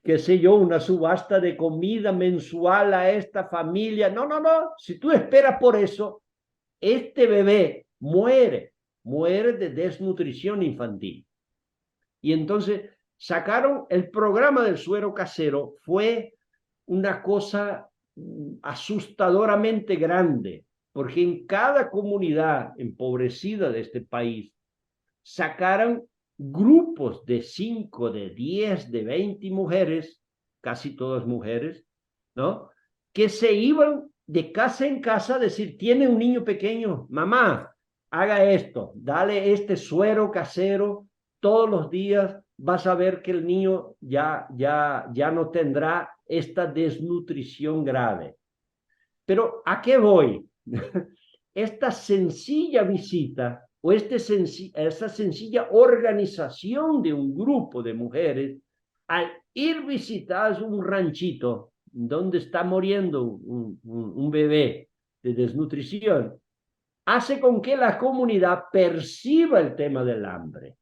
qué sé yo, una subasta de comida mensual a esta familia. No, no, no. Si tú esperas por eso, este bebé muere de desnutrición infantil. Y entonces sacaron el programa del suero casero, fue una cosa asustadoramente grande, porque en cada comunidad empobrecida de este país sacaron grupos de 5, de 10, de 20 mujeres, casi todas mujeres, ¿no? Que se iban de casa en casa a decir, tiene un niño pequeño, mamá, haga esto, dale este suero casero todos los días, vas a ver que el niño ya no tendrá esta desnutrición grave. Pero ¿a qué voy? Esta sencilla visita o esta sencilla organización de un grupo de mujeres al ir visitar un ranchito donde está muriendo un bebé de desnutrición, hace con que la comunidad perciba el tema del hambre,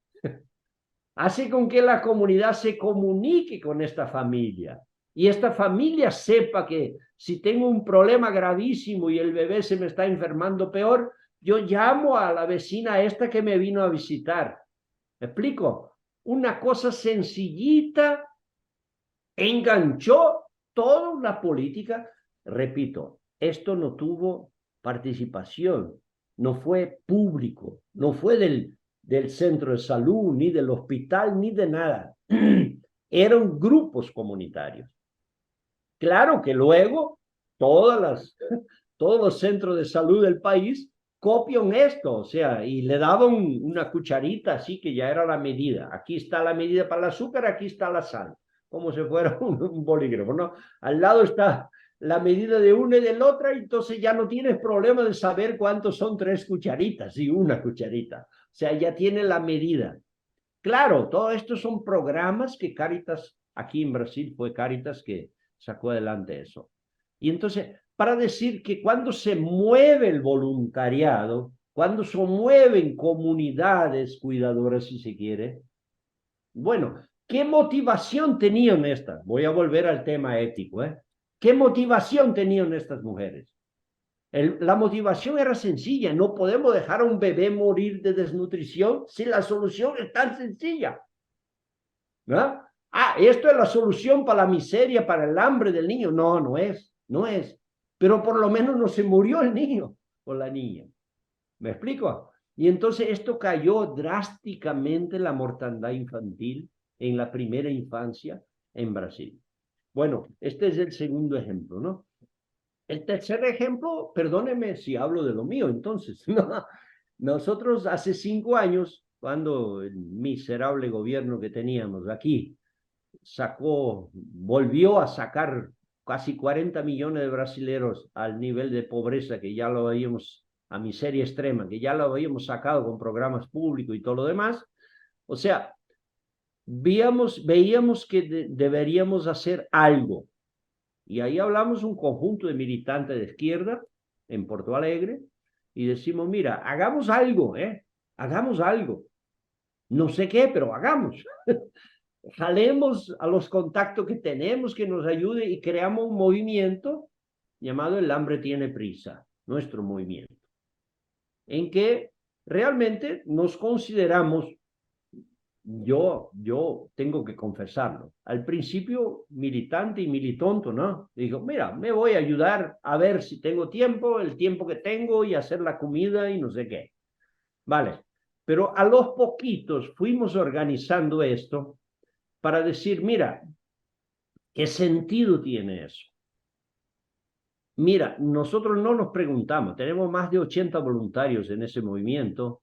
hace con que la comunidad se comunique con esta familia y esta familia sepa que si tengo un problema gravísimo y el bebé se me está enfermando peor, yo llamo a la vecina esta que me vino a visitar. ¿Me explico? Una cosa sencillita enganchó toda la política. Repito, esto no tuvo participación, no fue público, no fue del centro de salud, ni del hospital, ni de nada. Eran grupos comunitarios. Claro que luego todos los centros de salud del país copian esto, o sea, y le daban una cucharita así que ya era la medida. Aquí está la medida para el azúcar, aquí está la sal, como si fuera un bolígrafo, ¿no? Al lado está la medida de una y de la otra, entonces ya no tienes problema de saber cuántos son 3 cucharitas y una cucharita. O sea, ya tiene la medida. Claro, todo esto son programas que Cáritas, aquí en Brasil fue Cáritas que sacó adelante eso. Y entonces, para decir que cuando se mueve el voluntariado, cuando se mueven comunidades cuidadoras, si se quiere, bueno, ¿qué motivación tenían estas? Voy a volver al tema ético, ¿eh? ¿Qué motivación tenían estas mujeres? La motivación era sencilla, no podemos dejar a un bebé morir de desnutrición si la solución es tan sencilla. ¿No? Esto es la solución para la miseria, para el hambre del niño. No, no es. Pero por lo menos no se murió el niño o la niña. ¿Me explico? Y entonces esto cayó drásticamente la mortandad infantil en la primera infancia en Brasil. Bueno, este es el segundo ejemplo, ¿no? El tercer ejemplo, perdóneme si hablo de lo mío, entonces, ¿no? Nosotros hace 5 años, cuando el miserable gobierno que teníamos aquí volvió a sacar casi 40 millones de brasileros al nivel de pobreza que ya lo habíamos, a miseria extrema, que ya lo habíamos sacado con programas públicos y todo lo demás. O sea, veíamos que deberíamos hacer algo. Y ahí hablamos un conjunto de militantes de izquierda en Porto Alegre y decimos, mira, hagamos algo, hagamos algo. No sé qué, pero hagamos. Jalemos a los contactos que tenemos que nos ayude y creamos un movimiento llamado El Hambre Tiene Prisa, nuestro movimiento, en que realmente nos consideramos, yo tengo que confesarlo, al principio militante y militonto, ¿no? Digo, mira, me voy a ayudar a ver si tengo tiempo, el tiempo que tengo y hacer la comida y no sé qué. Vale, pero a los poquitos fuimos organizando esto para decir, mira, ¿qué sentido tiene eso? Mira, nosotros no nos preguntamos, tenemos más de 80 voluntarios en ese movimiento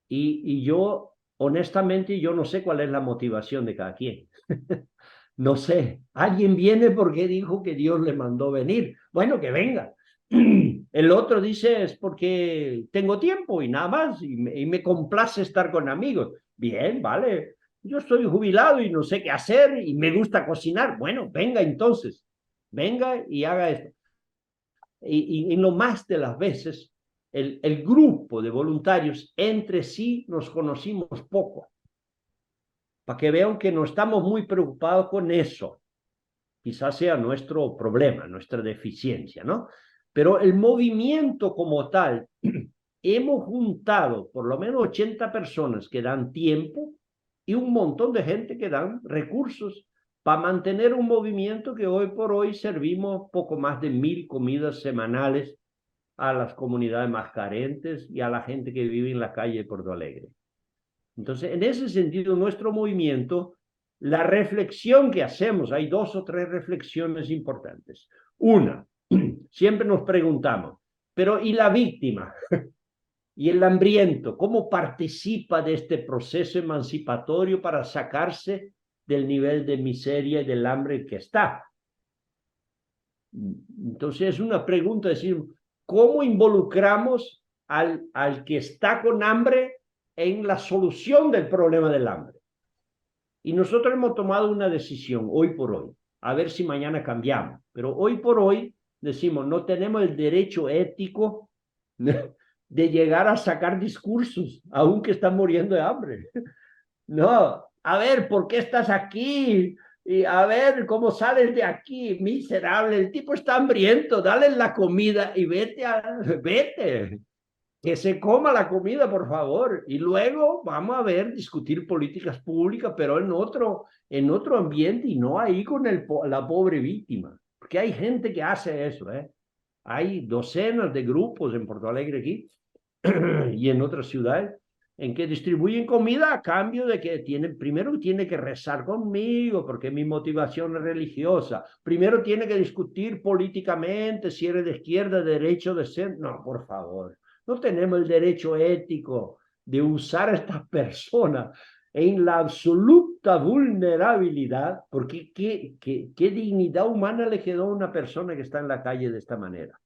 y yo, honestamente, yo no sé cuál es la motivación de cada quien. No sé, alguien viene porque dijo que Dios le mandó venir. Bueno, que venga. El otro dice es porque tengo tiempo y nada más y me complace estar con amigos. Bien, vale. Yo estoy jubilado y no sé qué hacer y me gusta cocinar. Bueno, venga entonces. Venga y haga esto. Y lo más de las veces, el grupo de voluntarios entre sí nos conocimos poco, para que vean que no estamos muy preocupados con eso. Quizás sea nuestro problema, nuestra deficiencia, ¿no? Pero el movimiento como tal, hemos juntado por lo menos 80 personas que dan tiempo y un montón de gente que dan recursos para mantener un movimiento que hoy por hoy servimos poco más de 1000 comidas semanales a las comunidades más carentes y a la gente que vive en la calle de Porto Alegre. Entonces, en ese sentido, nuestro movimiento, la reflexión que hacemos, hay 2 o 3 reflexiones importantes. Una, siempre nos preguntamos, pero ¿y la víctima? ¿Y el hambriento? ¿Cómo participa de este proceso emancipatorio para sacarse del nivel de miseria y del hambre en que está? Entonces es una pregunta, es decir, ¿cómo involucramos al que está con hambre en la solución del problema del hambre? Y nosotros hemos tomado una decisión hoy por hoy, a ver si mañana cambiamos, pero hoy por hoy decimos, no tenemos el derecho ético de llegar a sacar discursos, aunque están muriendo de hambre. No, a ver, ¿por qué estás aquí? Y a ver, ¿cómo sales de aquí? Miserable, el tipo está hambriento, dale la comida y vete, que se coma la comida, por favor. Y luego vamos a ver, discutir políticas públicas, pero en otro ambiente y no ahí con la pobre víctima. Porque hay gente que hace eso, ¿eh? Hay docenas de grupos en Porto Alegre aquí y en otras ciudades en que distribuyen comida a cambio de que primero tiene que rezar conmigo porque mi motivación es religiosa, primero tiene que discutir políticamente si eres de izquierda, de derecha o de centro. No, por favor, no tenemos el derecho ético de usar a estas personas en la absoluta vulnerabilidad, porque ¿qué dignidad humana le quedó a una persona que está en la calle de esta manera?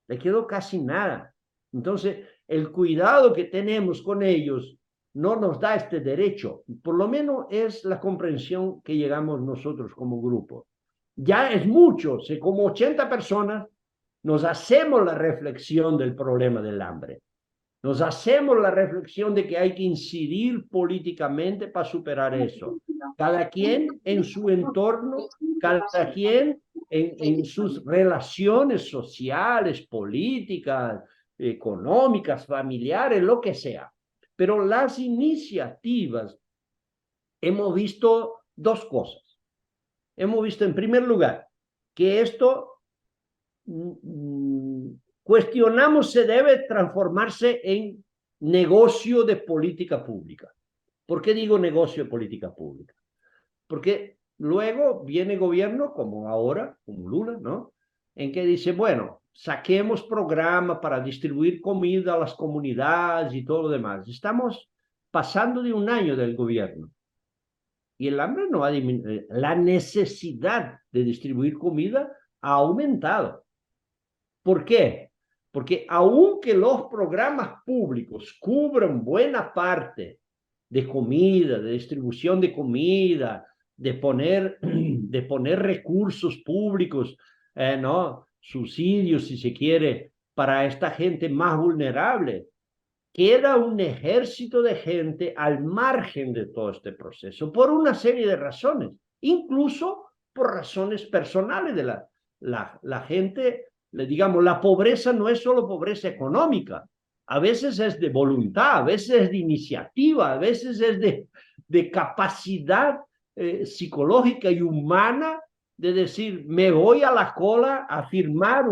Le quedó casi nada. Entonces, el cuidado que tenemos con ellos no nos da este derecho. Por lo menos es la comprensión que llegamos nosotros como grupo. Ya es mucho, si como 80 personas nos hacemos la reflexión del problema del hambre. Nos hacemos la reflexión de que hay que incidir políticamente para superar eso. Cada quien en su entorno, cada quien en sus relaciones sociales, políticas, económicas, familiares, lo que sea. Pero las iniciativas, hemos visto 2 cosas. Hemos visto, en primer lugar, que esto cuestionamos se debe transformarse en negocio de política pública. ¿Por qué digo negocio de política pública? Porque luego viene gobierno, como ahora, como Lula, ¿no? En que dice, bueno, saquemos programas para distribuir comida a las comunidades y todo lo demás. Estamos pasando de un año del gobierno y el hambre no ha disminuido. La necesidad de distribuir comida ha aumentado. ¿Por qué? Porque aunque los programas públicos cubran buena parte de comida, de distribución de comida, de poner recursos públicos, ¿no? Subsidios, si se quiere, para esta gente más vulnerable, queda un ejército de gente al margen de todo este proceso por una serie de razones, incluso por razones personales de la gente, digamos, la pobreza no es solo pobreza económica, a veces es de voluntad, a veces es de iniciativa, a veces es de capacidad psicológica y humana de decir, me voy a la cola a firmar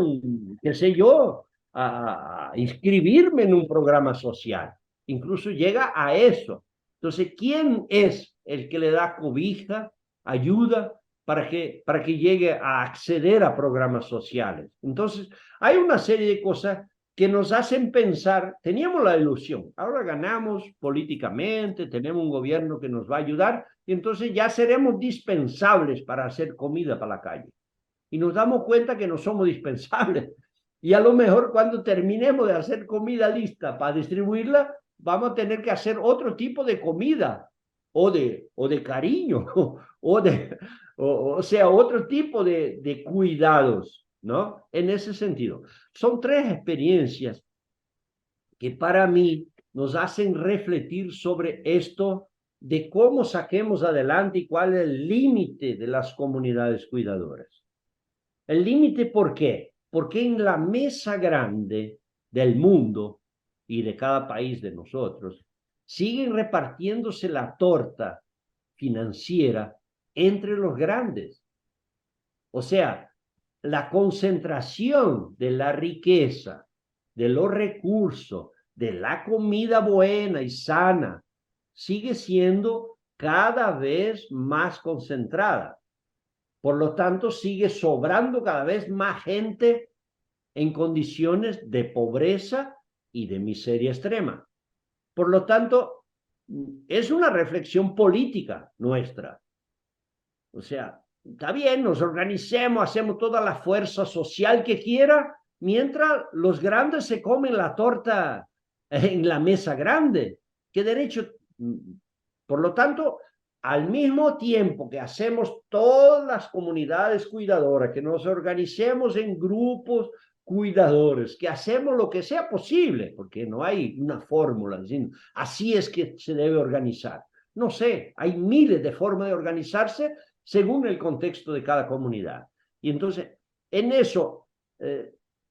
qué sé yo, a inscribirme en un programa social. Incluso llega a eso. Entonces, ¿quién es el que le da cobija, ayuda para que llegue a acceder a programas sociales. Entonces, hay una serie de cosas que nos hacen pensar, teníamos la ilusión, ahora ganamos políticamente, tenemos un gobierno que nos va a ayudar, y entonces ya seremos dispensables para hacer comida para la calle. Y nos damos cuenta que no somos dispensables. Y a lo mejor cuando terminemos de hacer comida lista para distribuirla, vamos a tener que hacer otro tipo de comida, o de cariño, o sea, otro tipo de cuidados, ¿no? En ese sentido. Son tres experiencias que para mí nos hacen refletir sobre esto de cómo saquemos adelante y cuál es el límite de las comunidades cuidadoras. El límite, ¿por qué? Porque en la mesa grande del mundo y de cada país de nosotros, siguen repartiéndose la torta financiera entre los grandes. O sea, la concentración de la riqueza, de los recursos, de la comida buena y sana, sigue siendo cada vez más concentrada. Por lo tanto, sigue sobrando cada vez más gente en condiciones de pobreza y de miseria extrema. Por lo tanto, es una reflexión política nuestra. O sea, está bien, nos organicemos, hacemos toda la fuerza social que quiera, mientras los grandes se comen la torta en la mesa grande. ¿Qué derecho? Por lo tanto, al mismo tiempo que hacemos todas las comunidades cuidadoras, que nos organicemos en grupos cuidadores, que hacemos lo que sea posible, porque no hay una fórmula, diciendo, así es que se debe organizar. No sé, hay miles de formas de organizarse según el contexto de cada comunidad. Y entonces, en eso,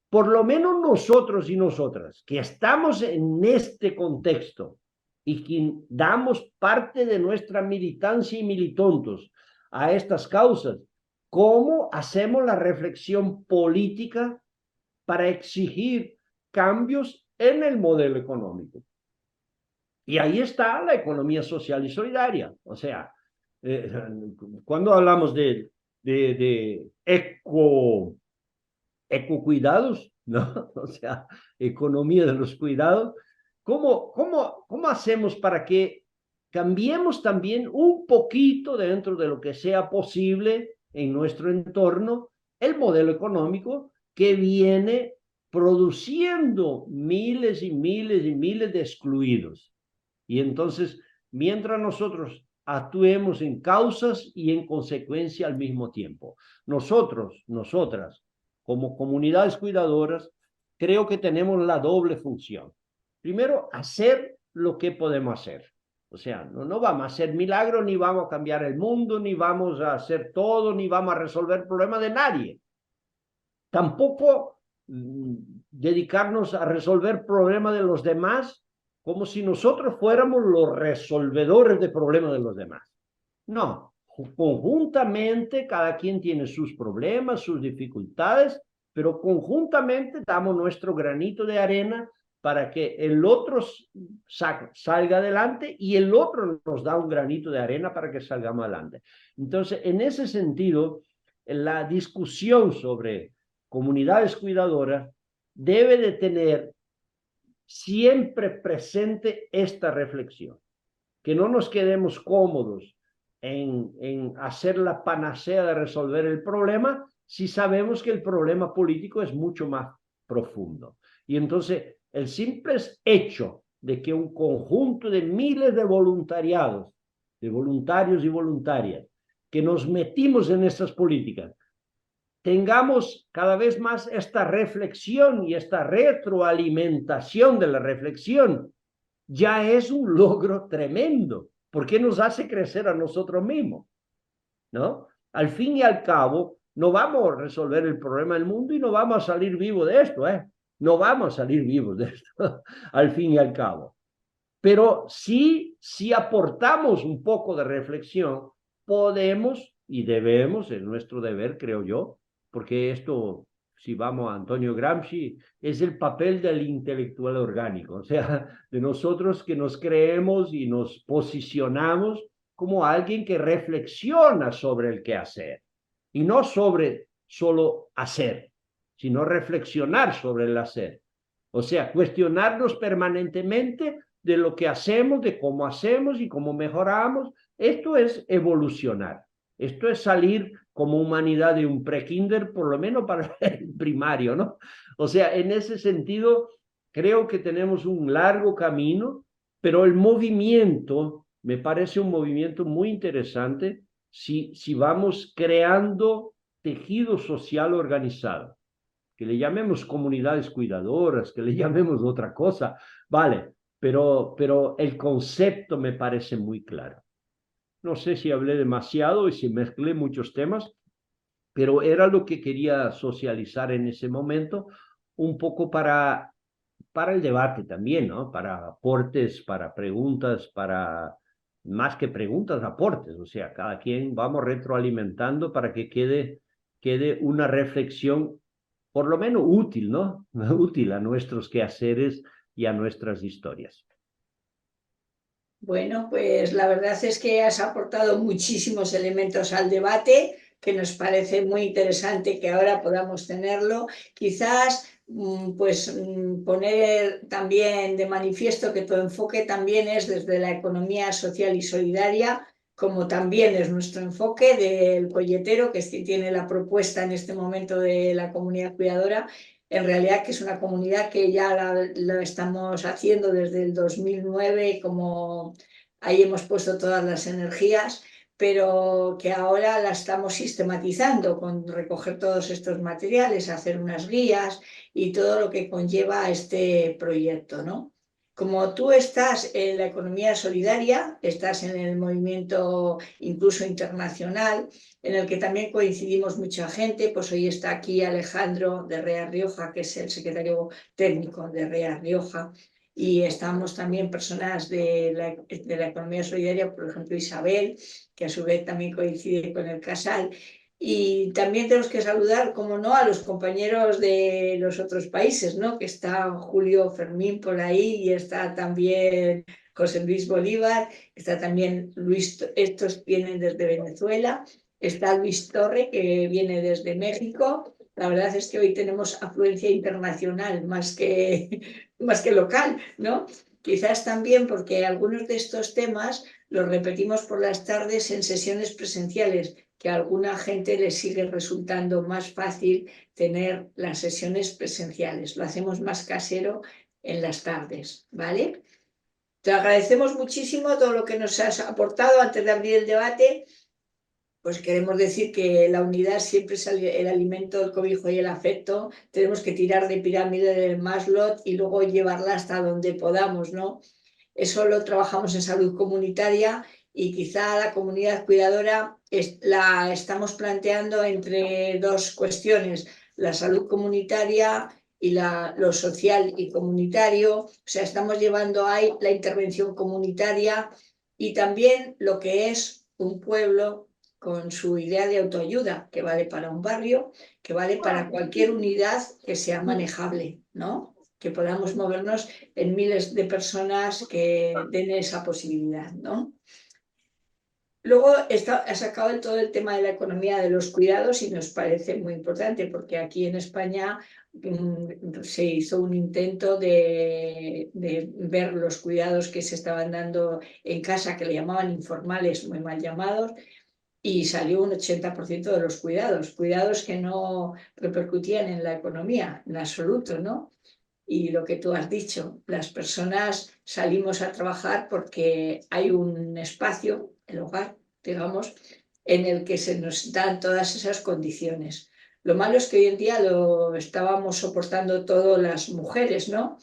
por lo menos nosotros y nosotras, que estamos en este contexto y que damos parte de nuestra militancia y militontos a estas causas, ¿cómo hacemos la reflexión política para exigir cambios en el modelo económico? Y ahí está la economía social y solidaria. O sea, cuando hablamos de ecocuidados, ¿no? O sea, economía de los cuidados, ¿cómo hacemos para que cambiemos también un poquito dentro de lo que sea posible en nuestro entorno el modelo económico que viene produciendo miles y miles y miles de excluidos? Y entonces, mientras nosotros actuemos en causas y en consecuencia al mismo tiempo, nosotras, como comunidades cuidadoras, creo que tenemos la doble función. Primero, hacer lo que podemos hacer. O sea, no vamos a hacer milagros, ni vamos a cambiar el mundo, ni vamos a hacer todo, ni vamos a resolver problemas de nadie. Tampoco dedicarnos a resolver problemas de los demás como si nosotros fuéramos los resolvedores de problemas de los demás. No, conjuntamente cada quien tiene sus problemas, sus dificultades, pero conjuntamente damos nuestro granito de arena para que el otro salga adelante y el otro nos da un granito de arena para que salgamos adelante. Entonces, en ese sentido, la discusión sobre comunidades cuidadoras debe de tener siempre presente esta reflexión, que no nos quedemos cómodos en hacer la panacea de resolver el problema si sabemos que el problema político es mucho más profundo. Y entonces el simple hecho de que un conjunto de miles de voluntariados, de voluntarios y voluntarias, que nos metimos en estas políticas, tengamos cada vez más esta reflexión y esta retroalimentación de la reflexión, ya es un logro tremendo, porque nos hace crecer a nosotros mismos, ¿no? Al fin y al cabo, no vamos a resolver el problema del mundo y no vamos a salir vivos de esto, ¿eh? No vamos a salir vivos de esto, al fin y al cabo. Pero sí, si aportamos un poco de reflexión, podemos y debemos, es nuestro deber, creo yo, porque esto, si vamos a Antonio Gramsci, es el papel del intelectual orgánico, o sea, de nosotros que nos creemos y nos posicionamos como alguien que reflexiona sobre el quehacer y no sobre solo hacer, sino reflexionar sobre el hacer. O sea, cuestionarnos permanentemente de lo que hacemos, de cómo hacemos y cómo mejoramos. Esto es evolucionar. Esto es salir como humanidad de un pre-kinder, por lo menos para el primario, ¿no? O sea, en ese sentido, creo que tenemos un largo camino, pero el movimiento me parece un movimiento muy interesante si vamos creando tejido social organizado, que le llamemos comunidades cuidadoras, que le llamemos otra cosa, vale, pero el concepto me parece muy claro. No sé si hablé demasiado y si mezclé muchos temas, pero era lo que quería socializar en ese momento, un poco para el debate también, ¿no? Para aportes, para preguntas, para más que preguntas, aportes. O sea, cada quien vamos retroalimentando para que quede una reflexión, por lo menos útil, ¿no? Útil a nuestros quehaceres y a nuestras historias. Bueno, pues la verdad es que has aportado muchísimos elementos al debate, que nos parece muy interesante que ahora podamos tenerlo. Quizás pues poner también de manifiesto que tu enfoque también es desde la economía social y solidaria, como también es nuestro enfoque del colletero, que tiene la propuesta en este momento de la comunidad cuidadora. En realidad que es una comunidad que ya la estamos haciendo desde el 2009, como ahí hemos puesto todas las energías, pero que ahora la estamos sistematizando con recoger todos estos materiales, hacer unas guías y todo lo que conlleva a este proyecto, ¿no? Como tú estás en la economía solidaria, estás en el movimiento incluso internacional, en el que también coincidimos mucha gente, pues hoy está aquí Alejandro de Rea Rioja, que es el secretario técnico de Rea Rioja, y estamos también personas de la economía solidaria, por ejemplo Isabel, que a su vez también coincide con el Casal. Y también tenemos que saludar, como no, a los compañeros de los otros países, ¿no? Que está Julio Fermín por ahí y está también José Luis Bolívar, está también Luis, estos vienen desde Venezuela, está Luis Torre, que viene desde México. La verdad es que hoy tenemos afluencia internacional más que local, ¿no? Quizás también porque algunos de estos temas los repetimos por las tardes en sesiones presenciales, que a alguna gente le sigue resultando más fácil tener las sesiones presenciales. Lo hacemos más casero en las tardes, ¿vale? Te agradecemos muchísimo todo lo que nos has aportado. Antes de abrir el debate, pues queremos decir que la unidad siempre es el alimento, el cobijo y el afecto. Tenemos que tirar de pirámide del Maslow y luego llevarla hasta donde podamos, ¿no? Eso lo trabajamos en salud comunitaria y quizá la comunidad cuidadora la estamos planteando entre dos cuestiones, la salud comunitaria y lo social y comunitario. O sea, estamos llevando ahí la intervención comunitaria y también lo que es un pueblo con su idea de autoayuda, que vale para un barrio, que vale para cualquier unidad que sea manejable, ¿no? Que podamos movernos en miles de personas que den esa posibilidad, ¿no? Luego ha sacado todo el tema de la economía de los cuidados y nos parece muy importante porque aquí en España se hizo un intento de ver los cuidados que se estaban dando en casa, que le llamaban informales, muy mal llamados, y salió un 80% de los cuidados que no repercutían en la economía en absoluto, ¿no? Y lo que tú has dicho, las personas salimos a trabajar porque hay un espacio, el hogar, digamos, en el que se nos dan todas esas condiciones. Lo malo es que hoy en día lo estábamos soportando todas las mujeres, ¿no?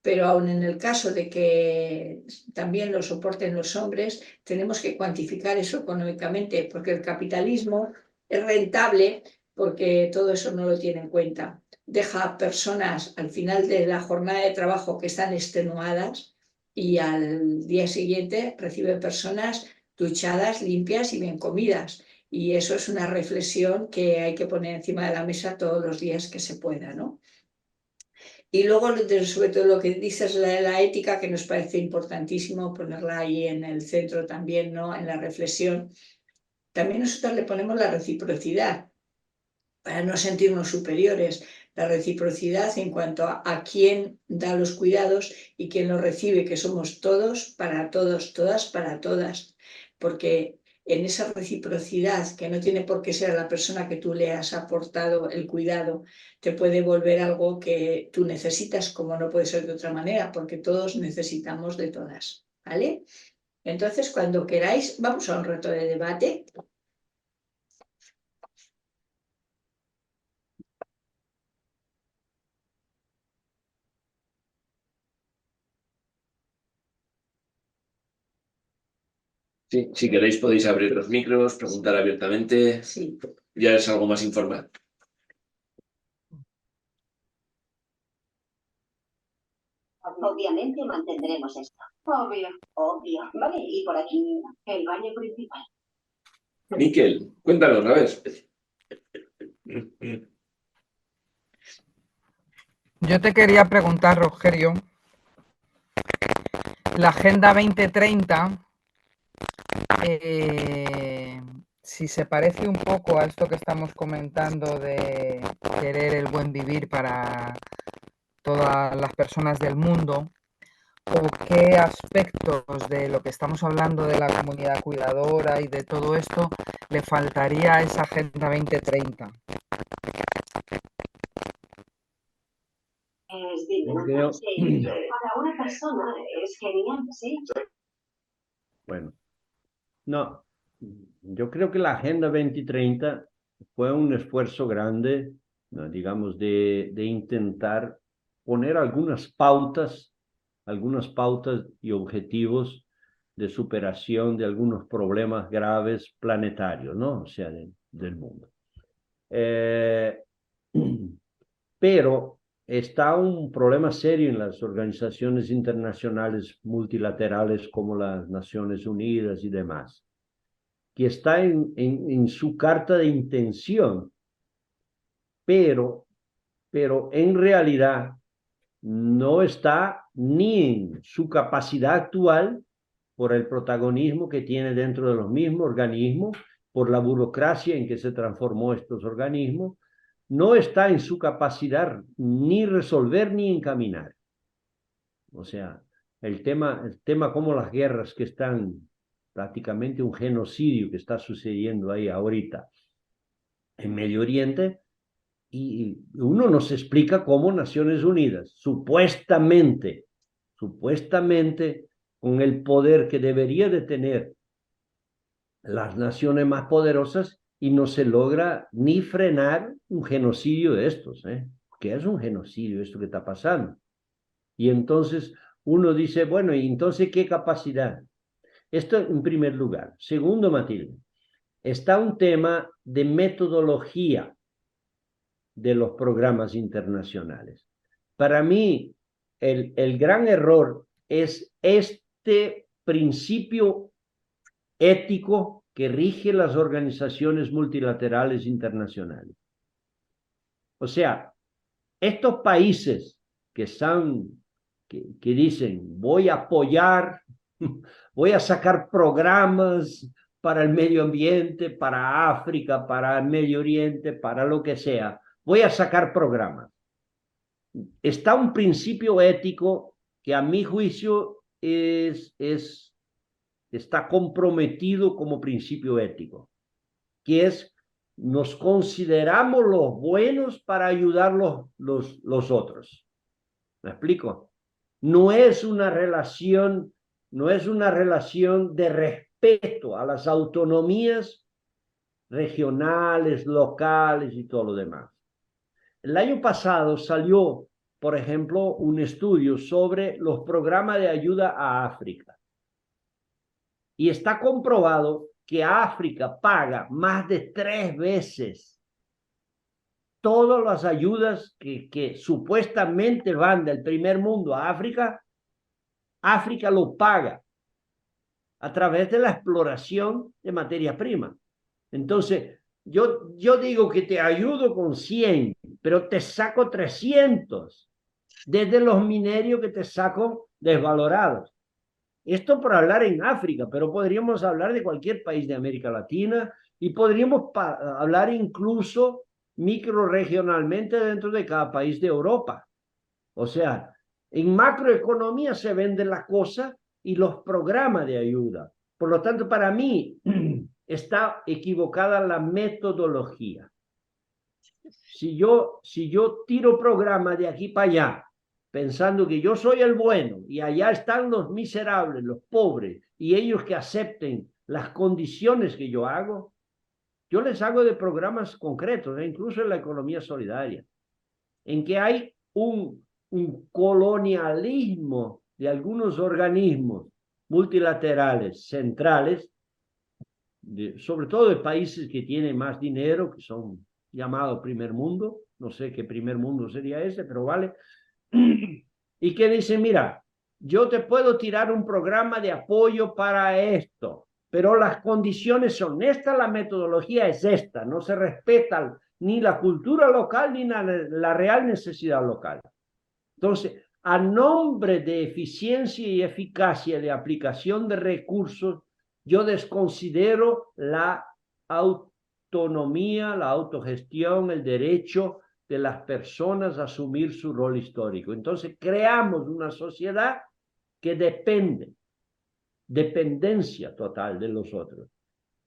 Pero aun en el caso de que también lo soporten los hombres, tenemos que cuantificar eso económicamente, porque el capitalismo es rentable porque todo eso no lo tiene en cuenta. Deja a personas al final de la jornada de trabajo que están extenuadas y al día siguiente recibe personas duchadas, limpias y bien comidas. Y eso es una reflexión que hay que poner encima de la mesa todos los días que se pueda, ¿no? Y luego, sobre todo lo que dices, la ética, que nos parece importantísimo ponerla ahí en el centro también, ¿no? En la reflexión. También nosotros le ponemos la reciprocidad, para no sentirnos superiores. La reciprocidad en cuanto a quién da los cuidados y quién los recibe, que somos todos, para todos, todas, para todas. Porque en esa reciprocidad, que no tiene por qué ser a la persona que tú le has aportado el cuidado, te puede volver algo que tú necesitas, como no puede ser de otra manera, porque todos necesitamos de todas. ¿Vale? Entonces, cuando queráis, vamos a un rato de debate. Sí, si queréis podéis abrir los micros, preguntar abiertamente. Sí. Ya es algo más informal. Obviamente mantendremos esto. Obvio. Obvio. Vale, y por aquí el baño principal. Miquel, cuéntanos, a ver. Yo te quería preguntar, Rogerio, la Agenda 2030, si se parece un poco a esto que estamos comentando de querer el buen vivir para todas las personas del mundo, o qué aspectos de lo que estamos hablando de la comunidad cuidadora y de todo esto le faltaría a esa Agenda 2030. Es digno. Creo- Sí, para una persona es genial, sí. Bueno, no, yo creo que la Agenda 2030 fue un esfuerzo grande, ¿no? Digamos, de intentar poner algunas pautas y objetivos de superación de algunos problemas graves planetarios, ¿no? O sea, del mundo. Pero está un problema serio en las organizaciones internacionales multilaterales como las Naciones Unidas y demás, que está en su carta de intención, pero en realidad no está ni en su capacidad actual por el protagonismo que tiene dentro de los mismos organismos, por la burocracia en que se transformó estos organismos, no está en su capacidad ni resolver ni encaminar. O sea, el tema como las guerras que están, prácticamente un genocidio que está sucediendo ahí ahorita en Medio Oriente, y uno nos explica cómo Naciones Unidas, supuestamente, con el poder que debería de tener las naciones más poderosas, y no se logra ni frenar un genocidio de estos, ¿eh? Que es un genocidio esto que está pasando. Y entonces uno dice, bueno, ¿y entonces qué capacidad? Esto en primer lugar. Segundo, Matilde, está un tema de metodología de los programas internacionales. Para mí, el gran error es este principio ético que rige las organizaciones multilaterales internacionales. O sea, estos países que dicen, voy a apoyar, voy a sacar programas para el medio ambiente, para África, para el Medio Oriente, para lo que sea, voy a sacar programas. Está un principio ético que a mi juicio está comprometido como principio ético, que es nos consideramos los buenos para ayudar los otros. ¿Me explico? No es una relación de respeto a las autonomías regionales, locales y todo lo demás. El año pasado salió, por ejemplo, un estudio sobre los programas de ayuda a África. Y está comprobado que África paga más de 3 veces todas las ayudas que supuestamente van del primer mundo a África. África lo paga a través de la exploración de materia prima. Entonces, yo digo que te ayudo con 100, pero te saco 300. desde los minerios que te saco desvalorados. Esto por hablar en África, pero podríamos hablar de cualquier país de América Latina y podríamos hablar incluso microrregionalmente dentro de cada país de Europa. O sea, en macroeconomía se venden las cosas y los programas de ayuda. Por lo tanto, para mí está equivocada la metodología. Si yo tiro programas de aquí para allá, pensando que yo soy el bueno y allá están los miserables, los pobres, y ellos que acepten las condiciones que yo hago, yo les hago de programas concretos, incluso en la economía solidaria, en que hay un colonialismo de algunos organismos multilaterales centrales, sobre todo de países que tienen más dinero, que son llamados primer mundo, no sé qué primer mundo sería ese, pero vale, y que dicen, mira, yo te puedo tirar un programa de apoyo para esto, pero las condiciones son estas, la metodología es esta, no se respeta ni la cultura local ni la real necesidad local. Entonces, a nombre de eficiencia y eficacia de aplicación de recursos, yo desconsidero la autonomía, la autogestión, el derecho de las personas a asumir su rol histórico. Entonces, creamos una sociedad que dependencia total de los otros.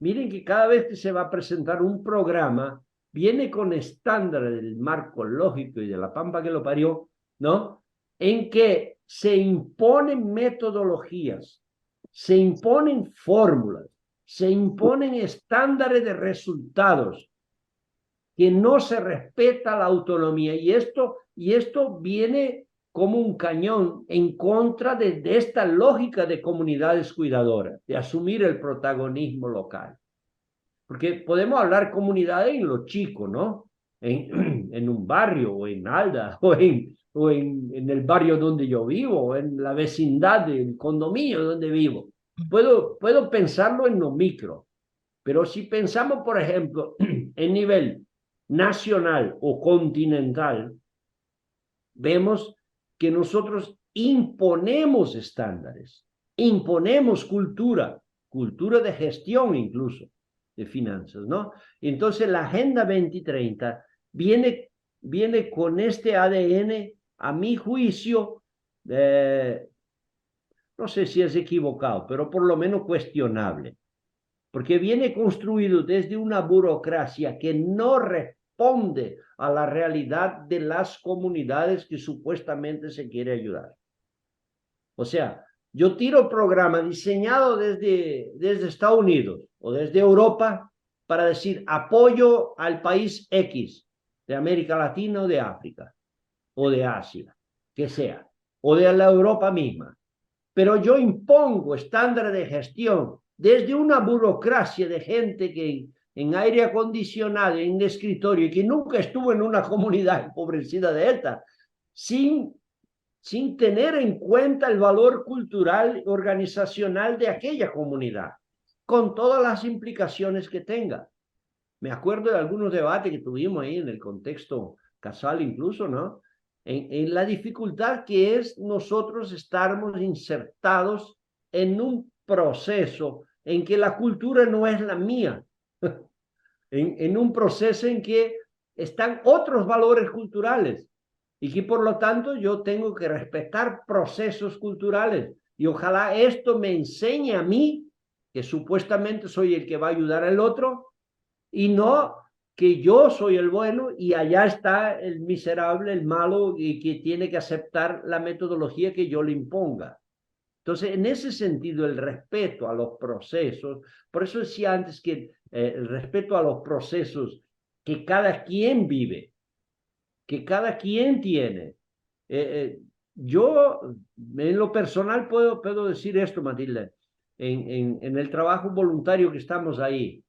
Miren que cada vez que se va a presentar un programa, viene con estándares del marco lógico y de la pampa que lo parió, ¿no? En que se imponen metodologías, se imponen fórmulas, se imponen estándares de resultados, que no se respeta la autonomía. Y esto viene como un cañón en contra de esta lógica de comunidades cuidadoras, de asumir el protagonismo local. Porque podemos hablar comunidades en lo chico, ¿no? En un barrio, o en Alda, o en el barrio donde yo vivo, o en la vecindad del condominio donde vivo. Puedo pensarlo en lo micro, pero si pensamos, por ejemplo, en nivel nacional o continental, vemos que nosotros imponemos estándares, imponemos cultura de gestión incluso, de finanzas, ¿no? Entonces la Agenda 2030 viene con este ADN, a mi juicio, no sé si es equivocado, pero por lo menos cuestionable, porque viene construido desde una burocracia que no responde a la realidad de las comunidades que supuestamente se quiere ayudar. O sea, yo tiro programa diseñado desde Estados Unidos o desde Europa para decir apoyo al país X de América Latina o de África o de Asia, que sea, o de la Europa misma. Pero yo impongo estándares de gestión desde una burocracia de gente que en aire acondicionado, en escritorio, y que nunca estuvo en una comunidad empobrecida de esta, sin tener en cuenta el valor cultural y organizacional de aquella comunidad, con todas las implicaciones que tenga. Me acuerdo de algunos debates que tuvimos ahí en el contexto casal incluso, ¿no? En la dificultad que es nosotros estarmos insertados en un proceso en que la cultura no es la mía, en un proceso en que están otros valores culturales y que por lo tanto yo tengo que respetar procesos culturales y ojalá esto me enseñe a mí, que supuestamente soy el que va a ayudar al otro, y no que yo soy el bueno y allá está el miserable, el malo, y que tiene que aceptar la metodología que yo le imponga. Entonces, en ese sentido, el respeto a los procesos, por eso decía antes que el respeto a los procesos que cada quien vive, que cada quien tiene. Yo, en lo personal, puedo decir esto, Matilde, en el trabajo voluntario que estamos ahí.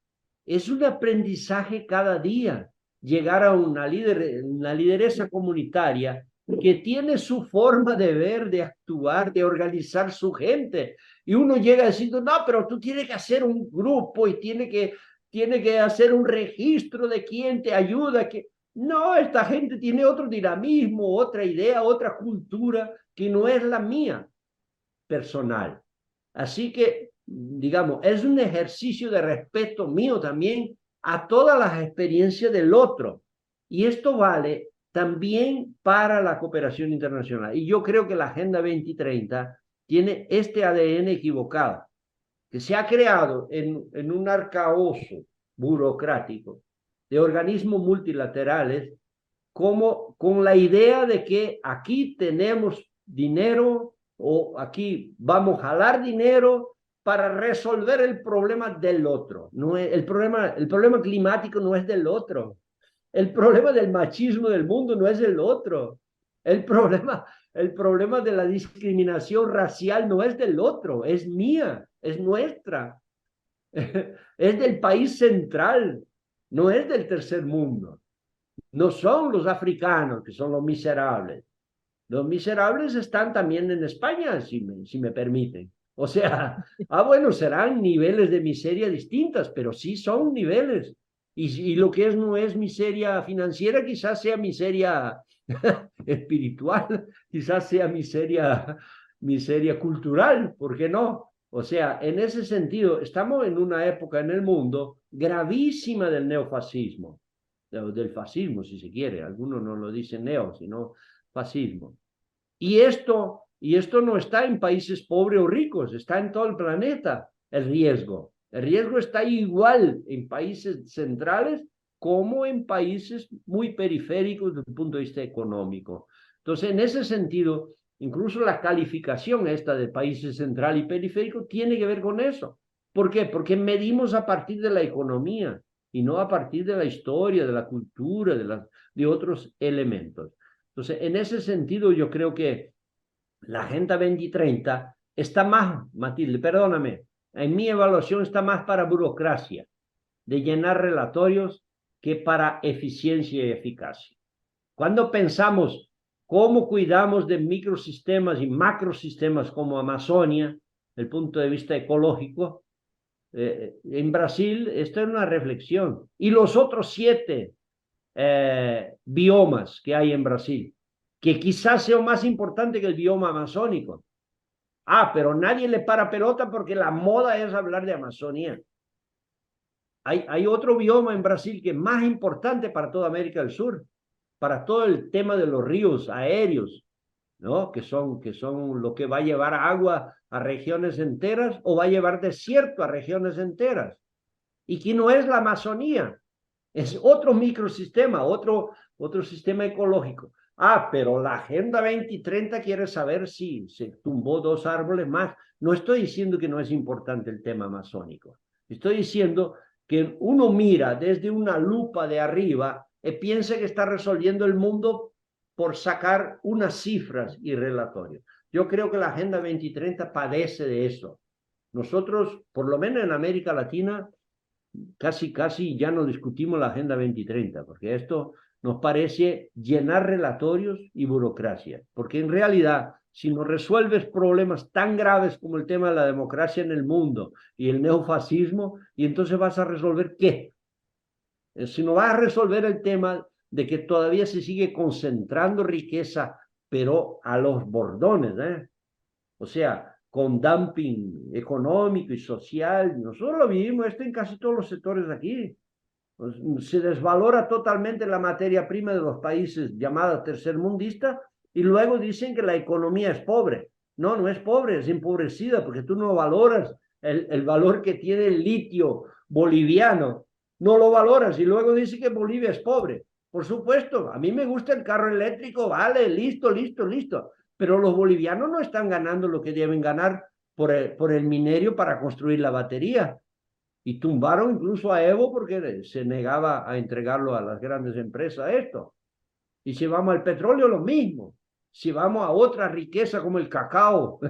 Es un aprendizaje cada día llegar a una lideresa comunitaria que tiene su forma de ver, de actuar, de organizar su gente. Y uno llega diciendo, no, pero tú tienes que hacer un grupo y tiene que hacer un registro de quién te ayuda. No, esta gente tiene otro dinamismo, otra idea, otra cultura que no es la mía personal. Así que, digamos, es un ejercicio de respeto mío también a todas las experiencias del otro. Y esto vale también para la cooperación internacional. Y yo creo que la Agenda 2030 tiene este ADN equivocado, que se ha creado en un arcaoso burocrático de organismos multilaterales como con la idea de que aquí tenemos dinero o aquí vamos a jalar dinero para resolver el problema del otro. No es, el problema climático no es del otro. El problema del machismo del mundo no es del otro. El problema de la discriminación racial no es del otro, es mía, es nuestra. Es del país central, no es del tercer mundo. No son los africanos que son los miserables. Los miserables están también en España, si me permiten. O sea, bueno, serán niveles de miseria distintas, pero sí son niveles. Y lo que no es miseria financiera, quizás sea miseria espiritual, quizás sea miseria cultural, ¿por qué no? O sea, en ese sentido, estamos en una época en el mundo gravísima del neofascismo, del fascismo, si se quiere. Algunos no lo dicen neo, sino fascismo. Y esto no está en países pobres o ricos, está en todo el planeta el riesgo. El riesgo está igual en países centrales como en países muy periféricos desde el punto de vista económico. Entonces, en ese sentido, incluso la calificación esta de países central y periférico tiene que ver con eso. ¿Por qué? Porque medimos a partir de la economía y no a partir de la historia, de la cultura, de otros elementos. Entonces, en ese sentido, yo creo que la Agenda 2030 está más, Matilde, perdóname, en mi evaluación está más para burocracia, de llenar relatorios, que para eficiencia y eficacia. Cuando pensamos cómo cuidamos de microsistemas y macrosistemas como Amazonia, desde el punto de vista ecológico, en Brasil, esto es una reflexión. Y los otros 7 biomas que hay en Brasil, que quizás sea más importante que el bioma amazónico. Pero nadie le para pelota porque la moda es hablar de Amazonía. Hay otro bioma en Brasil que es más importante para toda América del Sur, para todo el tema de los ríos aéreos, ¿no? Que son lo que va a llevar agua a regiones enteras o va a llevar desierto a regiones enteras. Y que no es la Amazonía, es otro microsistema, otro sistema ecológico. Pero la Agenda 2030 quiere saber si se tumbó 2 árboles más. No estoy diciendo que no es importante el tema amazónico. Estoy diciendo que uno mira desde una lupa de arriba y piensa que está resolviendo el mundo por sacar unas cifras y relatorios. Yo creo que la Agenda 2030 padece de eso. Nosotros, por lo menos en América Latina, casi ya no discutimos la Agenda 2030, porque esto nos parece llenar relatorios y burocracia, porque en realidad, si no resuelves problemas tan graves como el tema de la democracia en el mundo y el neofascismo, y entonces vas a resolver ¿qué? Si no vas a resolver el tema de que todavía se sigue concentrando riqueza, pero a los bordones, o sea, con dumping económico y social. Nosotros lo vivimos esto en casi todos los sectores de aquí. Se desvalora totalmente la materia prima de los países llamados tercermundistas y luego dicen que la economía es pobre. No, no es pobre, es empobrecida porque tú no valoras el valor que tiene el litio boliviano. No lo valoras y luego dice que Bolivia es pobre. Por supuesto, a mí me gusta el carro eléctrico, vale, listo. Pero los bolivianos no están ganando lo que deben ganar por el minerio para construir la batería. Y tumbaron incluso a Evo porque se negaba a entregarlo a las grandes empresas esto. Y si vamos al petróleo, lo mismo. Si vamos a otra riqueza como el cacao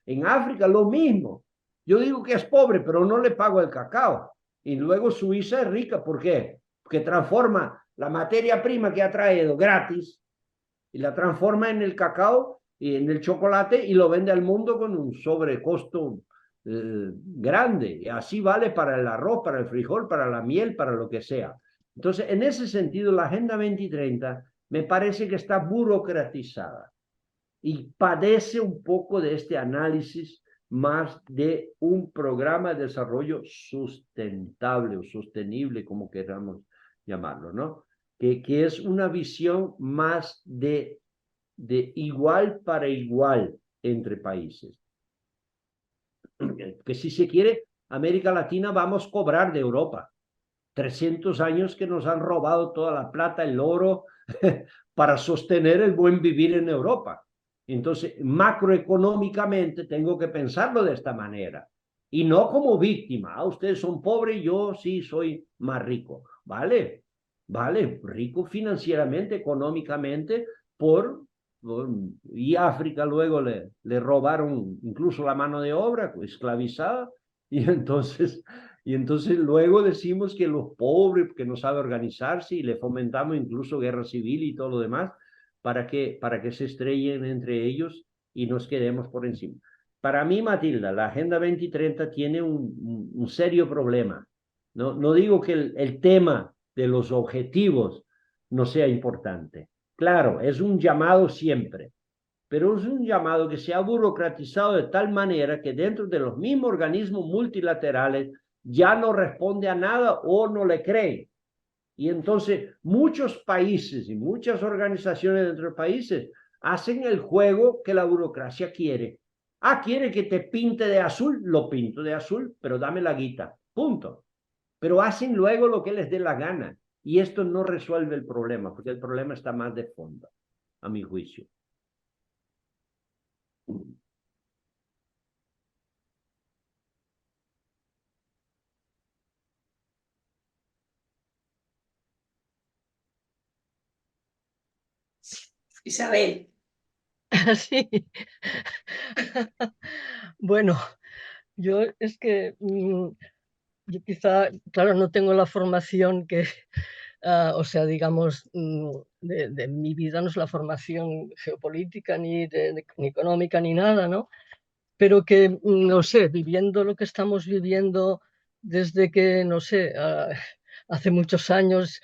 en África, lo mismo. Yo digo que es pobre, pero no le pago el cacao. Y luego Suiza es rica, ¿por qué? Porque transforma la materia prima que ha traído gratis y la transforma en el cacao y en el chocolate y lo vende al mundo con un sobrecosto grande. Y así vale para el arroz, para el frijol, para la miel, para lo que sea. Entonces, en ese sentido, la Agenda 2030 me parece que está burocratizada y padece un poco de este análisis más de un programa de desarrollo sustentable o sostenible, como queramos llamarlo, ¿no? Que es una visión más de igual para igual entre países. Que si se quiere, América Latina vamos a cobrar de Europa. 300 años que nos han robado toda la plata, el oro, para sostener el buen vivir en Europa. Entonces, macroeconómicamente tengo que pensarlo de esta manera. Y no como víctima. Ah, ustedes son pobres, yo sí soy más rico. Vale, vale, rico financieramente, económicamente, y África luego le robaron incluso la mano de obra, esclavizada, y entonces luego decimos que los pobres, que no saben organizarse, y le fomentamos incluso guerra civil y todo lo demás, para que se estrellen entre ellos y nos quedemos por encima. Para mí, Matilda, la Agenda 2030 tiene un serio problema. No digo que el tema de los objetivos no sea importante. Claro, es un llamado siempre, pero es un llamado que se ha burocratizado de tal manera que dentro de los mismos organismos multilaterales ya no responde a nada o no le creen. Y entonces muchos países y muchas organizaciones dentro de países hacen el juego que la burocracia quiere. Ah, quiere que te pinte de azul, lo pinto de azul, pero dame la guita, punto. Pero hacen luego lo que les dé la gana. Y esto no resuelve el problema, porque el problema está más de fondo, a mi juicio. Isabel. Sí. Bueno, yo es que yo quizá, claro, no tengo la formación que, o sea, digamos, de mi vida no es la formación geopolítica, ni económica, ni nada, ¿no? Pero que, no sé, viviendo lo que estamos viviendo desde que, no sé, hace muchos años,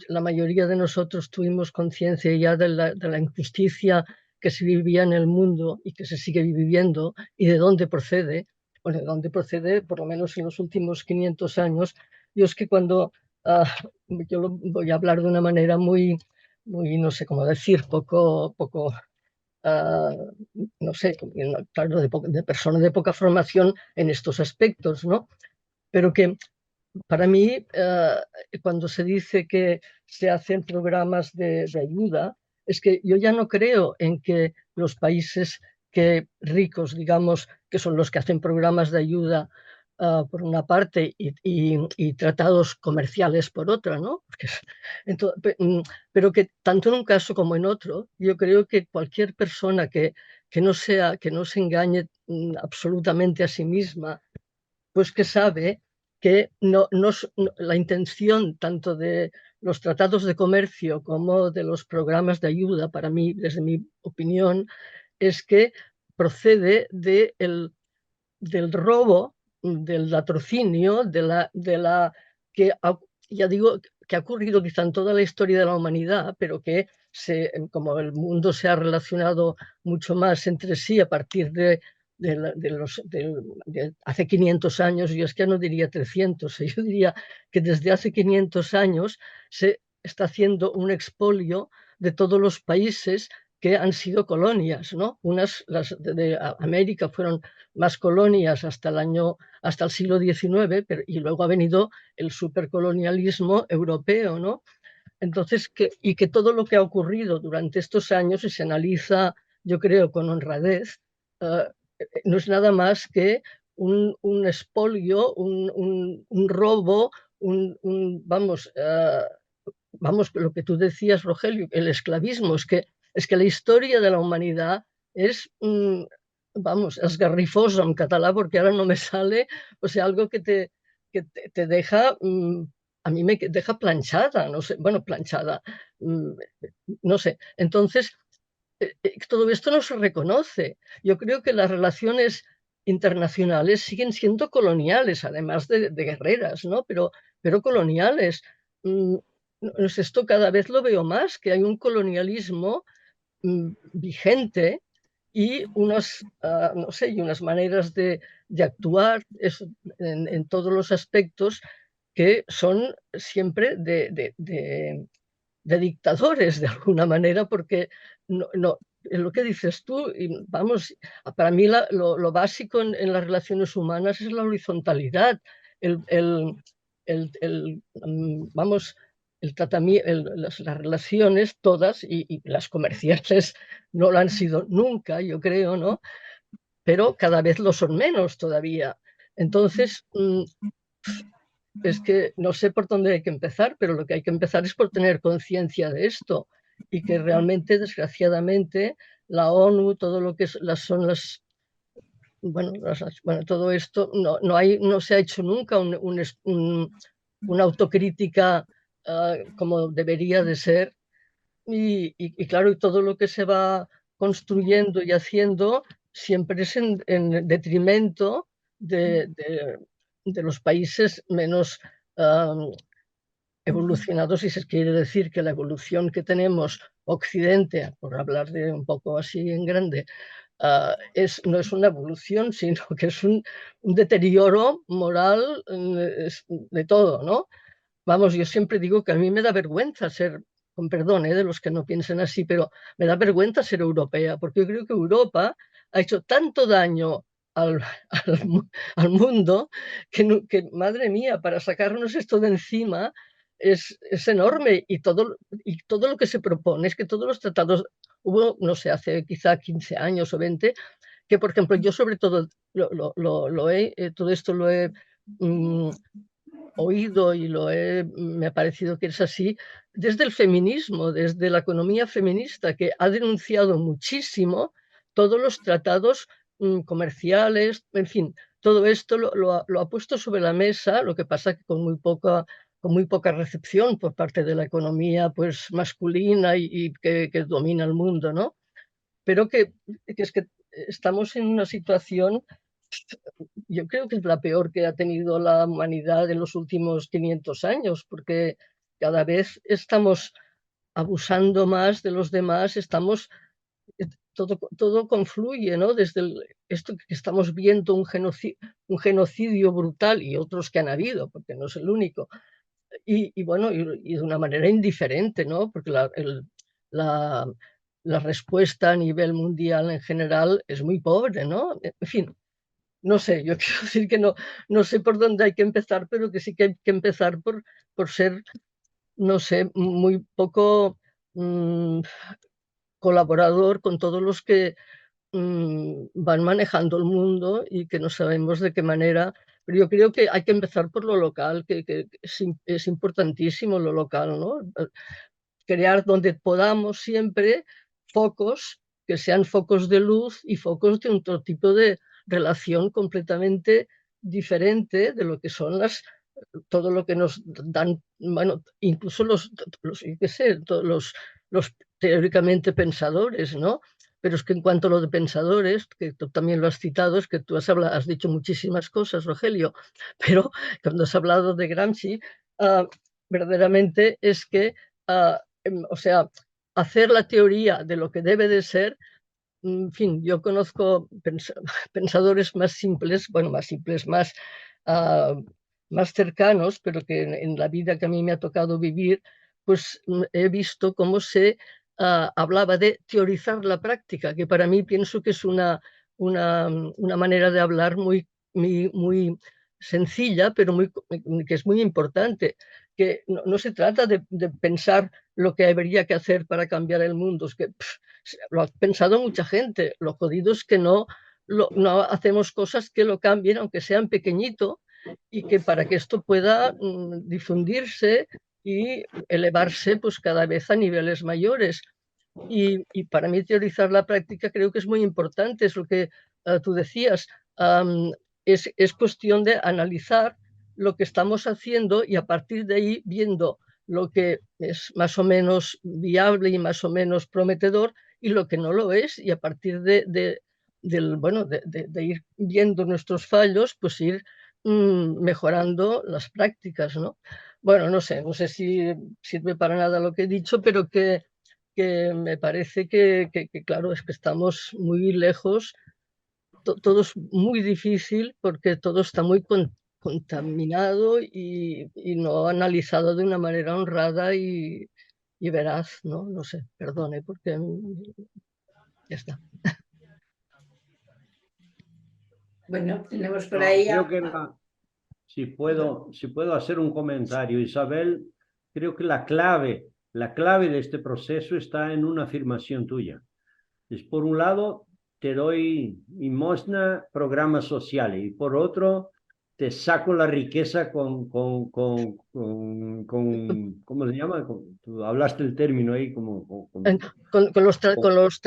la mayoría de nosotros tuvimos conciencia ya de la injusticia que se vivía en el mundo y que se sigue viviendo y de dónde procede. Bueno, de dónde procede, por lo menos en los últimos 500 años. Yo es que cuando, yo lo voy a hablar de una manera muy, no sé cómo decir, poco no sé, claro, de persona de poca formación en estos aspectos, ¿no? Pero que para mí, cuando se dice que se hacen programas de ayuda, es que yo ya no creo en que los países ricos, digamos, que son los que hacen programas de ayuda por una parte y tratados comerciales por otra, ¿no? Pero que tanto en un caso como en otro, yo creo que cualquier persona que no se engañe absolutamente a sí misma, pues que sabe que la intención tanto de los tratados de comercio como de los programas de ayuda, para mí, desde mi opinión, es que procede del robo, del latrocinio, que ya digo, que ha ocurrido quizá en toda la historia de la humanidad, pero que como el mundo se ha relacionado mucho más entre sí a partir de hace 500 años, yo es que no diría 300, yo diría que desde hace 500 años se está haciendo un expolio de todos los países que han sido colonias, ¿no? Las de América fueron más colonias hasta el siglo XIX, y luego ha venido el supercolonialismo europeo, ¿no? Entonces, que todo lo que ha ocurrido durante estos años, si se analiza, yo creo, con honradez, no es nada más que un expolio, un robo, vamos, lo que tú decías, Rogelio, el esclavismo, es que la historia de la humanidad es, vamos, esgarrifosa en catalán, porque ahora no me sale, o sea, algo que te deja, a mí me deja planchada, no sé, bueno, planchada, no sé. Entonces, todo esto no se reconoce. Yo creo que las relaciones internacionales siguen siendo coloniales, además de guerreras, ¿no? Pero coloniales. esto cada vez lo veo más, que hay un colonialismo vigente y no sé, y unas maneras de actuar en todos los aspectos que son siempre de dictadores, de alguna manera, porque lo que dices tú, y vamos, para mí lo básico en las relaciones humanas es la horizontalidad, el, el, vamos, el tratamiento, las relaciones todas, y las comerciales no lo han sido nunca, yo creo, ¿no? Pero cada vez lo son menos todavía. Entonces, es que no sé por dónde hay que empezar, pero lo que hay que empezar es por tener conciencia de esto y que realmente, desgraciadamente, la ONU, todo lo que son bueno, todo esto, no se ha hecho nunca una autocrítica como debería de ser y claro, y todo lo que se va construyendo y haciendo siempre es en detrimento de los países menos evolucionados, y se quiere decir que la evolución que tenemos Occidente, por hablar de un poco así en grande, no es una evolución, sino que es un deterioro moral de todo, ¿no? Vamos, yo siempre digo que a mí me da vergüenza ser, con perdón, de los que no piensen así, pero me da vergüenza ser europea, porque yo creo que Europa ha hecho tanto daño al, al mundo que, madre mía, para sacarnos esto de encima es enorme y todo lo que se propone es que todos los tratados, hubo, no sé, hace quizá 15 años o 20, que por ejemplo yo sobre todo todo esto lo he oído y me ha parecido que es así, desde el feminismo, desde la economía feminista, que ha denunciado muchísimo todos los tratados comerciales, en fin, todo esto lo ha puesto sobre la mesa, lo que pasa que con muy poca recepción por parte de la economía pues, masculina y que domina el mundo, ¿no? Pero que es que estamos en una situación, yo creo que es la peor que ha tenido la humanidad en los últimos 500 años, porque cada vez estamos abusando más de los demás, todo confluye, ¿no? Desde esto que estamos viendo, un genocidio brutal y otros que han habido, porque no es el único, y bueno, y de una manera indiferente, ¿no? Porque la, la respuesta a nivel mundial en general es muy pobre, ¿no? En fin, no sé, yo quiero decir que no sé por dónde hay que empezar, pero que sí que hay que empezar por ser, no sé, muy poco colaborador con todos los que van manejando el mundo y que no sabemos de qué manera. Pero yo creo que hay que empezar por lo local, que es importantísimo lo local, ¿no? Crear donde podamos siempre focos que sean focos de luz y focos de otro tipo de relación completamente diferente de lo que son todo lo que nos dan, bueno, incluso yo qué sé, los teóricamente pensadores, ¿no? Pero es que en cuanto a lo de pensadores, que tú también lo has citado, es que tú has dicho muchísimas cosas, Rogelio, pero cuando has hablado de Gramsci, verdaderamente es que o sea, hacer la teoría de lo que debe de ser, en fin, yo conozco pensadores más simples, bueno, uh, más cercanos, pero que en la vida que a mí me ha tocado vivir, pues he visto cómo se hablaba de teorizar la práctica, que para mí pienso que es una manera de hablar muy sencilla, pero que es muy importante, que no se trata de pensar lo que habría que hacer para cambiar el mundo, es que lo ha pensado mucha gente, lo jodido es que no hacemos cosas que lo cambien, aunque sean pequeñito, y que para que esto pueda difundirse y elevarse pues cada vez a niveles mayores. Y para mí teorizar la práctica creo que es muy importante, es lo que tú decías, es cuestión de analizar lo que estamos haciendo y a partir de ahí viendo lo que es más o menos viable y más o menos prometedor y lo que no lo es, y a partir de ir viendo nuestros fallos, pues ir mejorando las prácticas, ¿no? bueno, no sé si sirve para nada lo que he dicho, pero que me parece que, claro, es que estamos muy lejos, todo es muy difícil porque todo está muy contaminado y no analizado de una manera honrada y veraz, ¿no? No sé, perdone, porque ya está. Bueno, tenemos por No, ahí creo que si puedo hacer un comentario, Isabel, creo que la clave de este proceso está en una afirmación tuya. Es por un lado, te doy limosna, programas sociales, y por otro, te saco la riqueza ¿cómo se llama? Tú hablaste el término ahí Con los tratados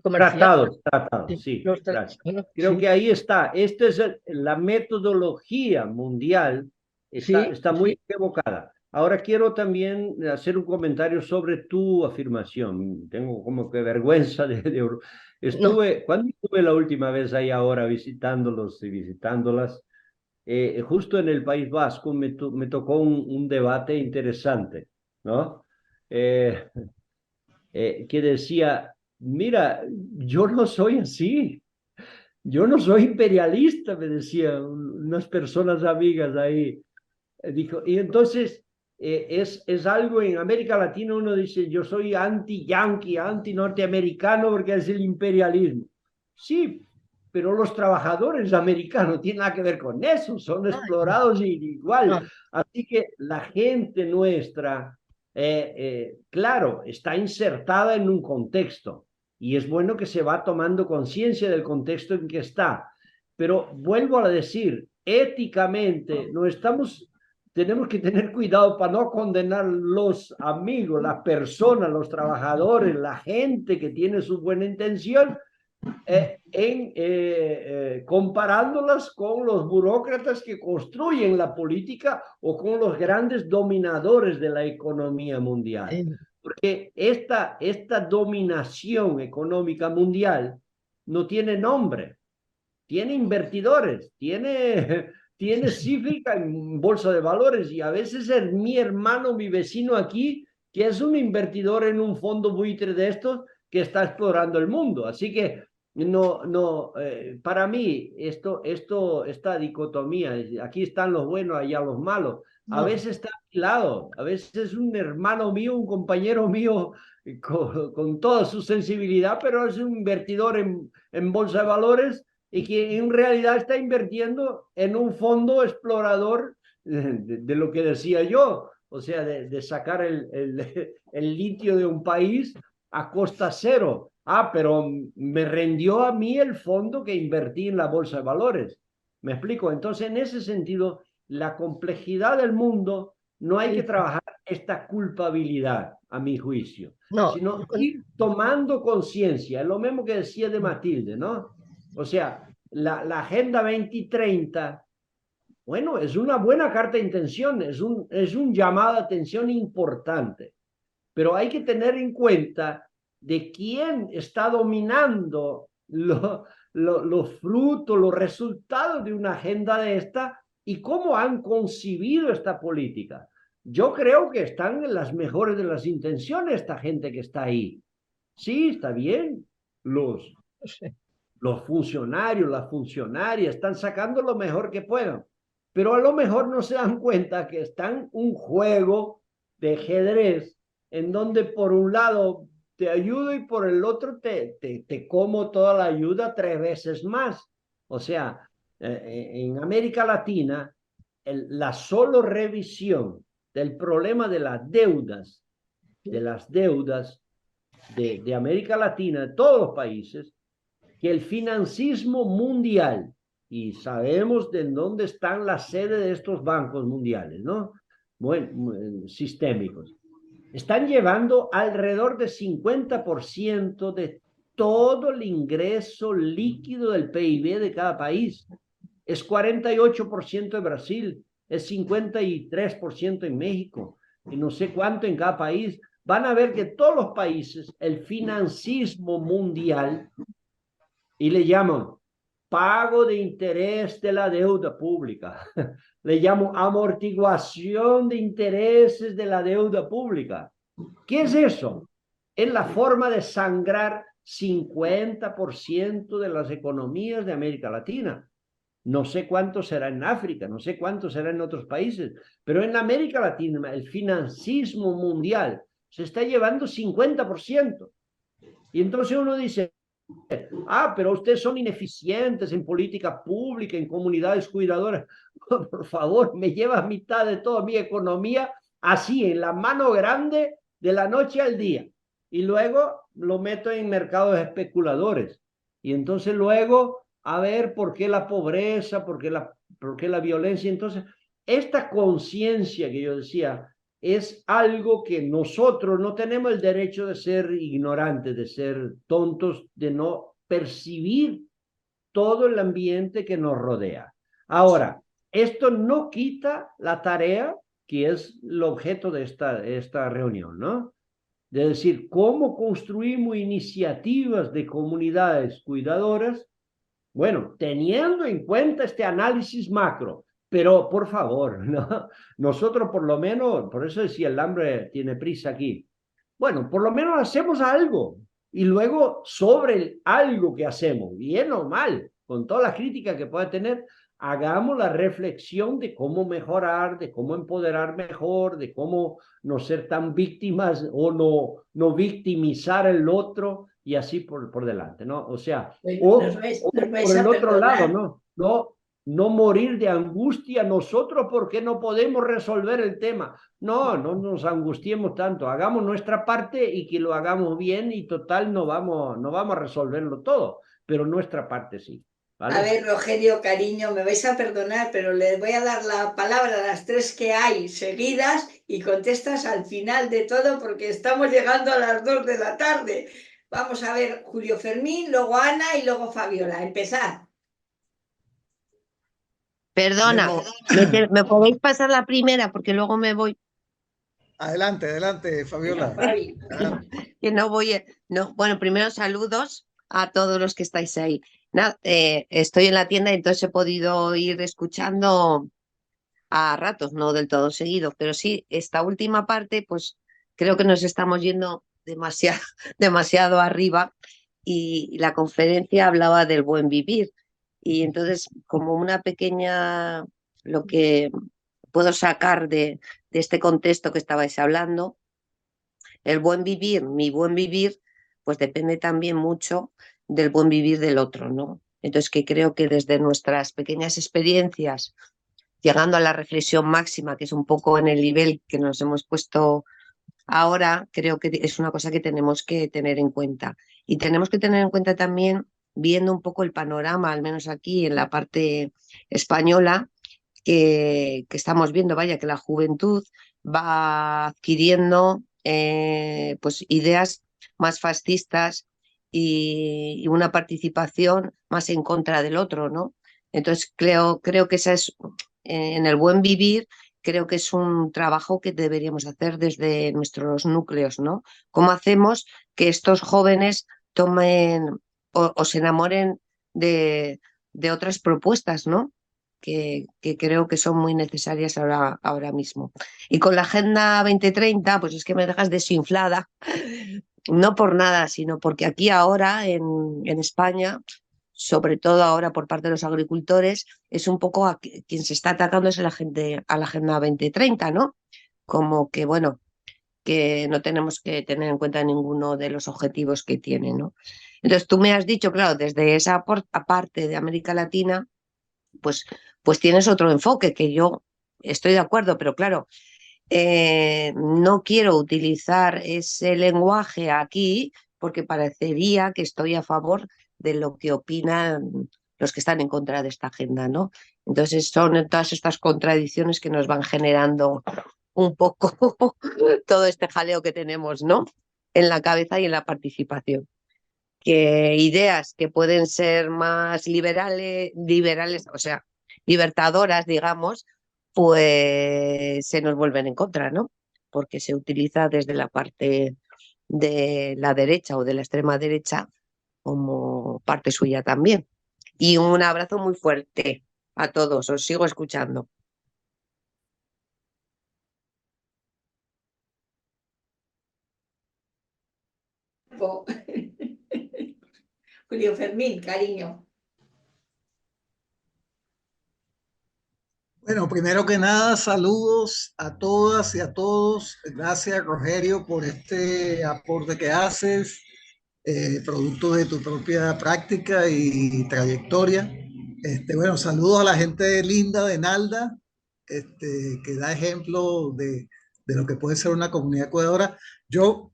comerciales. tratados, Sí, sí, gracias. bueno, Creo sí, que ahí está. Esta es la metodología mundial, sí, está muy sí, equivocada. Ahora quiero también hacer un comentario sobre tu afirmación. Tengo como que vergüenza no, ¿Cuándo estuve la última vez ahí ahora visitándolos y visitándolas? Justo en el País Vasco me tocó un debate interesante, ¿no? Eh, que decía, mira, yo no soy así, yo no soy imperialista, me decían unas personas amigas ahí. Dijo, y entonces es algo en América Latina, uno dice, yo soy anti-yanqui, anti-norteamericano porque es el imperialismo. Sí, pero los trabajadores americanos tienen nada que ver con eso, son explorados igual. no, Así que la gente nuestra, claro, está insertada en un contexto y es bueno que se va tomando conciencia del contexto en que está. Pero vuelvo a decir, éticamente no estamos, tenemos que tener cuidado para no condenar los amigos, las personas, los trabajadores, la gente que tiene su buena intención, comparándolas con los burócratas que construyen la política o con los grandes dominadores de la economía mundial. Porque esta dominación económica mundial no tiene nombre, tiene invertidores, tiene cívica en bolsa de valores y a veces es mi hermano, mi vecino aquí, que es un invertidor en un fondo buitre de estos que está explorando el mundo. Así que para mí esta dicotomía, aquí están los buenos, allá los malos, a no, veces está a mi lado, a veces es un hermano mío, un compañero mío con toda su sensibilidad, pero es un invertidor en bolsa de valores y que en realidad está invirtiendo en un fondo explorador de lo que decía yo, o sea, de sacar el litio de un país a costa cero. Ah, pero me rendió a mí el fondo que invertí en la bolsa de valores. ¿Me explico? Entonces, en ese sentido, la complejidad del mundo no hay que sí, trabajar esta culpabilidad, a mi juicio, no, sino ir tomando conciencia. Es lo mismo que decía de Matilde, ¿no? O sea, la Agenda 2030, bueno, es una buena carta de intención, es un llamado de atención importante, pero hay que tener en cuenta de quién está dominando los frutos, los resultados de una agenda de esta y cómo han concibido esta política. Yo creo que están en las mejores de las intenciones esta gente que está ahí. Sí, está bien. sí, Los funcionarios, las funcionarias están sacando lo mejor que puedan, pero a lo mejor no se dan cuenta que están un juego de ajedrez en donde por un lado te ayudo y por el otro te como toda la ayuda 3 veces más. O sea, en América Latina, la solo revisión del problema de las deudas de América Latina, de todos los países, que el financismo mundial, y sabemos de dónde están las sedes de estos bancos mundiales, ¿no? Bueno, sistémicos, están llevando alrededor de 50% de todo el ingreso líquido del PIB de cada país. Es 48% en Brasil, es 53% en México, y no sé cuánto en cada país. Van a ver que todos los países, el financismo mundial, y le llaman pago de interés de la deuda pública. Le llamo amortiguación de intereses de la deuda pública. ¿Qué es eso? Es la forma de sangrar 50% de las economías de América Latina. No sé cuánto será en África, no sé cuánto será en otros países, pero en América Latina el financismo mundial se está llevando 50%. Y entonces uno dice, pero ustedes son ineficientes en política pública, en comunidades cuidadoras. Por favor, me lleva mitad de toda mi economía así, en la mano grande, de la noche al día. Y luego lo meto en mercados especuladores. Y entonces luego, a ver por qué la pobreza, por qué la violencia. Entonces, esta conciencia que yo decía, es algo que nosotros no tenemos el derecho de ser ignorantes, de ser tontos, de no percibir todo el ambiente que nos rodea. Ahora, esto no quita la tarea que es el objeto de esta reunión, ¿no? De decir, cómo construimos iniciativas de comunidades cuidadoras, bueno, teniendo en cuenta este análisis macro, pero por favor, ¿no? Nosotros por lo menos, por eso decía el hambre tiene prisa aquí, bueno, por lo menos hacemos algo y luego sobre el algo que hacemos, bien o mal, con toda la crítica que pueda tener, hagamos la reflexión de cómo mejorar, de cómo empoderar mejor, de cómo no ser tan víctimas o no victimizar al otro y así por delante, ¿no? O sea, Nos vais por el a otro perdonar. lado, no morir de angustia nosotros porque no podemos resolver el tema. No nos angustiemos tanto, hagamos nuestra parte y que lo hagamos bien y total no vamos a resolverlo todo, pero nuestra parte sí. ¿Vale? A ver, Rogelio, cariño, me vais a perdonar, pero les voy a dar la palabra a las tres que hay seguidas y contestas al final de todo porque estamos llegando a las 2 de la tarde. Vamos a ver, Julio Fermín, luego Ana y luego Fabiola. Empezad. Perdona, ¿me podéis pasar la primera? Porque luego me voy. Adelante, Fabiola. Fabi. Que no voy. No. Bueno, primero saludos a todos los que estáis ahí. Nada, estoy en la tienda, entonces he podido ir escuchando a ratos, no del todo seguido, pero sí, esta última parte, pues creo que nos estamos yendo demasiado arriba y la conferencia hablaba del buen vivir. Y entonces, como una pequeña, lo que puedo sacar de este contexto que estabais hablando, el buen vivir, mi buen vivir, pues depende también mucho del buen vivir del otro, ¿no? Entonces, que creo que desde nuestras pequeñas experiencias, llegando a la reflexión máxima, que es un poco en el nivel que nos hemos puesto ahora, creo que es una cosa que tenemos que tener en cuenta. Y tenemos que tener en cuenta también, viendo un poco el panorama, al menos aquí en la parte española, que estamos viendo, vaya, que la juventud va adquiriendo pues ideas más fascistas y una participación más en contra del otro, ¿no? Entonces creo que esa es, en el buen vivir, creo que es un trabajo que deberíamos hacer desde nuestros núcleos, ¿no? ¿Cómo hacemos que estos jóvenes tomen o se enamoren de otras propuestas, ¿no? Que creo que son muy necesarias ahora mismo. Y con la Agenda 2030, pues es que me dejas desinflada, no por nada, sino porque aquí ahora en España, sobre todo ahora por parte de los agricultores, es un poco a quien se está atacando es a la Agenda 2030, ¿no? Como que, bueno, que no tenemos que tener en cuenta ninguno de los objetivos que tiene, ¿no? Entonces tú me has dicho, claro, desde esa parte de América Latina, pues tienes otro enfoque que yo estoy de acuerdo, pero claro, no quiero utilizar ese lenguaje aquí porque parecería que estoy a favor de lo que opinan los que están en contra de esta agenda, ¿no? Entonces son todas estas contradicciones que nos van generando un poco todo este jaleo que tenemos, ¿no? En la cabeza y en la participación. Que ideas que pueden ser más liberales, o sea, libertadoras, digamos, pues se nos vuelven en contra, ¿no? Porque se utiliza desde la parte de la derecha o de la extrema derecha como parte suya también. Y un abrazo muy fuerte a todos. Os sigo escuchando. Julio Fermín, cariño. Bueno, primero que nada, saludos a todas y a todos. Gracias, Rogerio, por este aporte que haces, producto de tu propia práctica y trayectoria. Bueno, saludos a la gente linda de Nalda, que da ejemplo de lo que puede ser una comunidad cuidadora. Yo,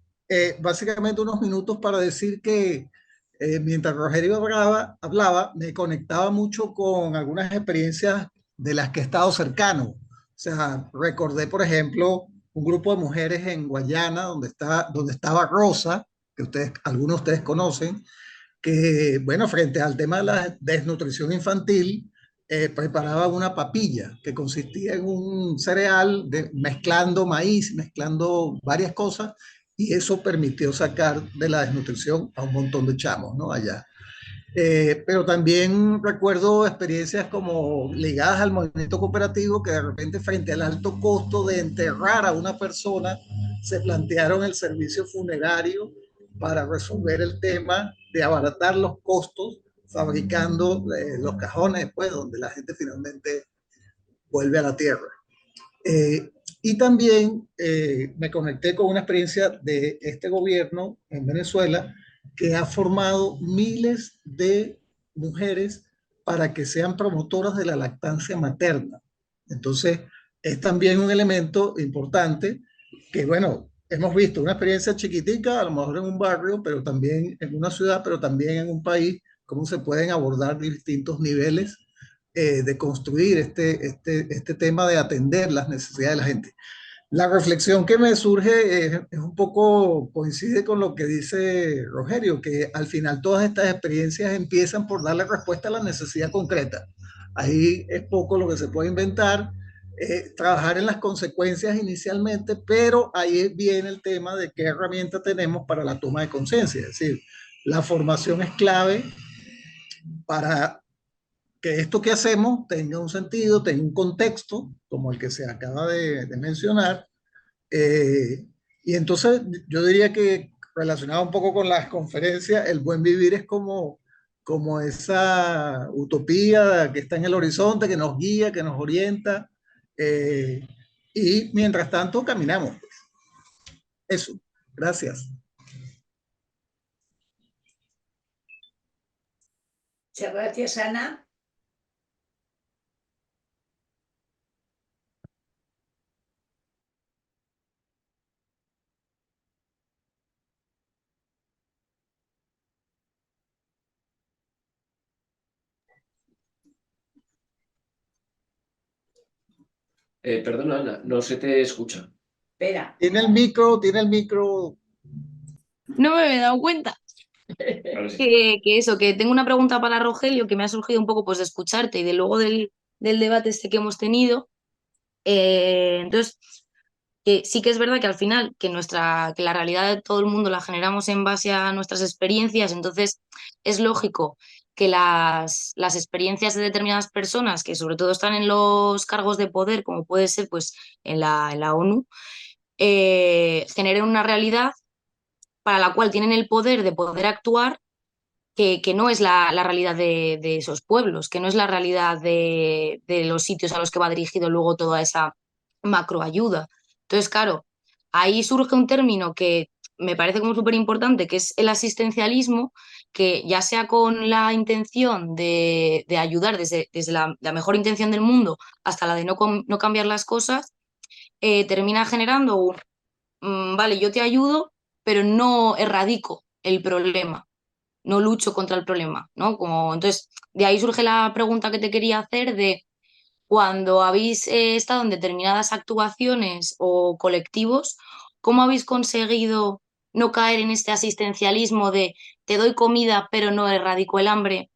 básicamente, unos minutos para decir que mientras Rogerio hablaba, me conectaba mucho con algunas experiencias de las que he estado cercano. O sea, recordé, por ejemplo, un grupo de mujeres en Guayana, donde estaba Rosa, que algunos de ustedes conocen, que, bueno, frente al tema de la desnutrición infantil, preparaba una papilla que consistía en un cereal mezclando maíz, mezclando varias cosas, y eso permitió sacar de la desnutrición a un montón de chamos, ¿no? Allá. Pero también recuerdo experiencias como ligadas al movimiento cooperativo que de repente frente al alto costo de enterrar a una persona se plantearon el servicio funerario para resolver el tema de abaratar los costos fabricando los cajones, pues, donde la gente finalmente vuelve a la tierra. Y también me conecté con una experiencia de este gobierno en Venezuela que ha formado miles de mujeres para que sean promotoras de la lactancia materna. Entonces, es también un elemento importante que, bueno, hemos visto una experiencia chiquitica, a lo mejor en un barrio, pero también en una ciudad, pero también en un país, cómo se pueden abordar distintos niveles de construir este tema de atender las necesidades de la gente. La reflexión que me surge es un poco, coincide con lo que dice Rogerio, que al final todas estas experiencias empiezan por darle respuesta a la necesidad concreta. Ahí es poco lo que se puede inventar, trabajar en las consecuencias inicialmente, pero ahí viene el tema de qué herramienta tenemos para la toma de conciencia. Es decir, la formación es clave para que esto que hacemos tenga un sentido, tenga un contexto, como el que se acaba de mencionar. Y entonces yo diría que relacionado un poco con las conferencias, el buen vivir es como esa utopía que está en el horizonte, que nos guía, que nos orienta. eh, y mientras tanto caminamos. Eso, gracias. Muchas gracias, Ana. Perdona, Ana, no se te escucha. Espera. Tiene el micro. No me he dado cuenta. Ahora sí. Que eso, que tengo una pregunta para Rogelio que me ha surgido un poco pues de escucharte y de luego del debate este que hemos tenido. Entonces, sí que es verdad que al final que la realidad de todo el mundo la generamos en base a nuestras experiencias, entonces es lógico que las experiencias de determinadas personas que sobre todo están en los cargos de poder, como puede ser pues en la ONU, generen una realidad para la cual tienen el poder de poder actuar que no es la realidad de esos pueblos, que no es la realidad de los sitios a los que va dirigido luego toda esa macroayuda. Entonces, claro, ahí surge un término que me parece como súper importante, que es el asistencialismo, que ya sea con la intención de ayudar desde la mejor intención del mundo hasta la de no cambiar las cosas, termina generando vale, yo te ayudo, pero no erradico el problema, no lucho contra el problema, ¿no? Entonces, de ahí surge la pregunta que te quería hacer de cuando habéis estado en determinadas actuaciones o colectivos, ¿cómo habéis conseguido no caer en este asistencialismo de te doy comida pero no erradico el hambre,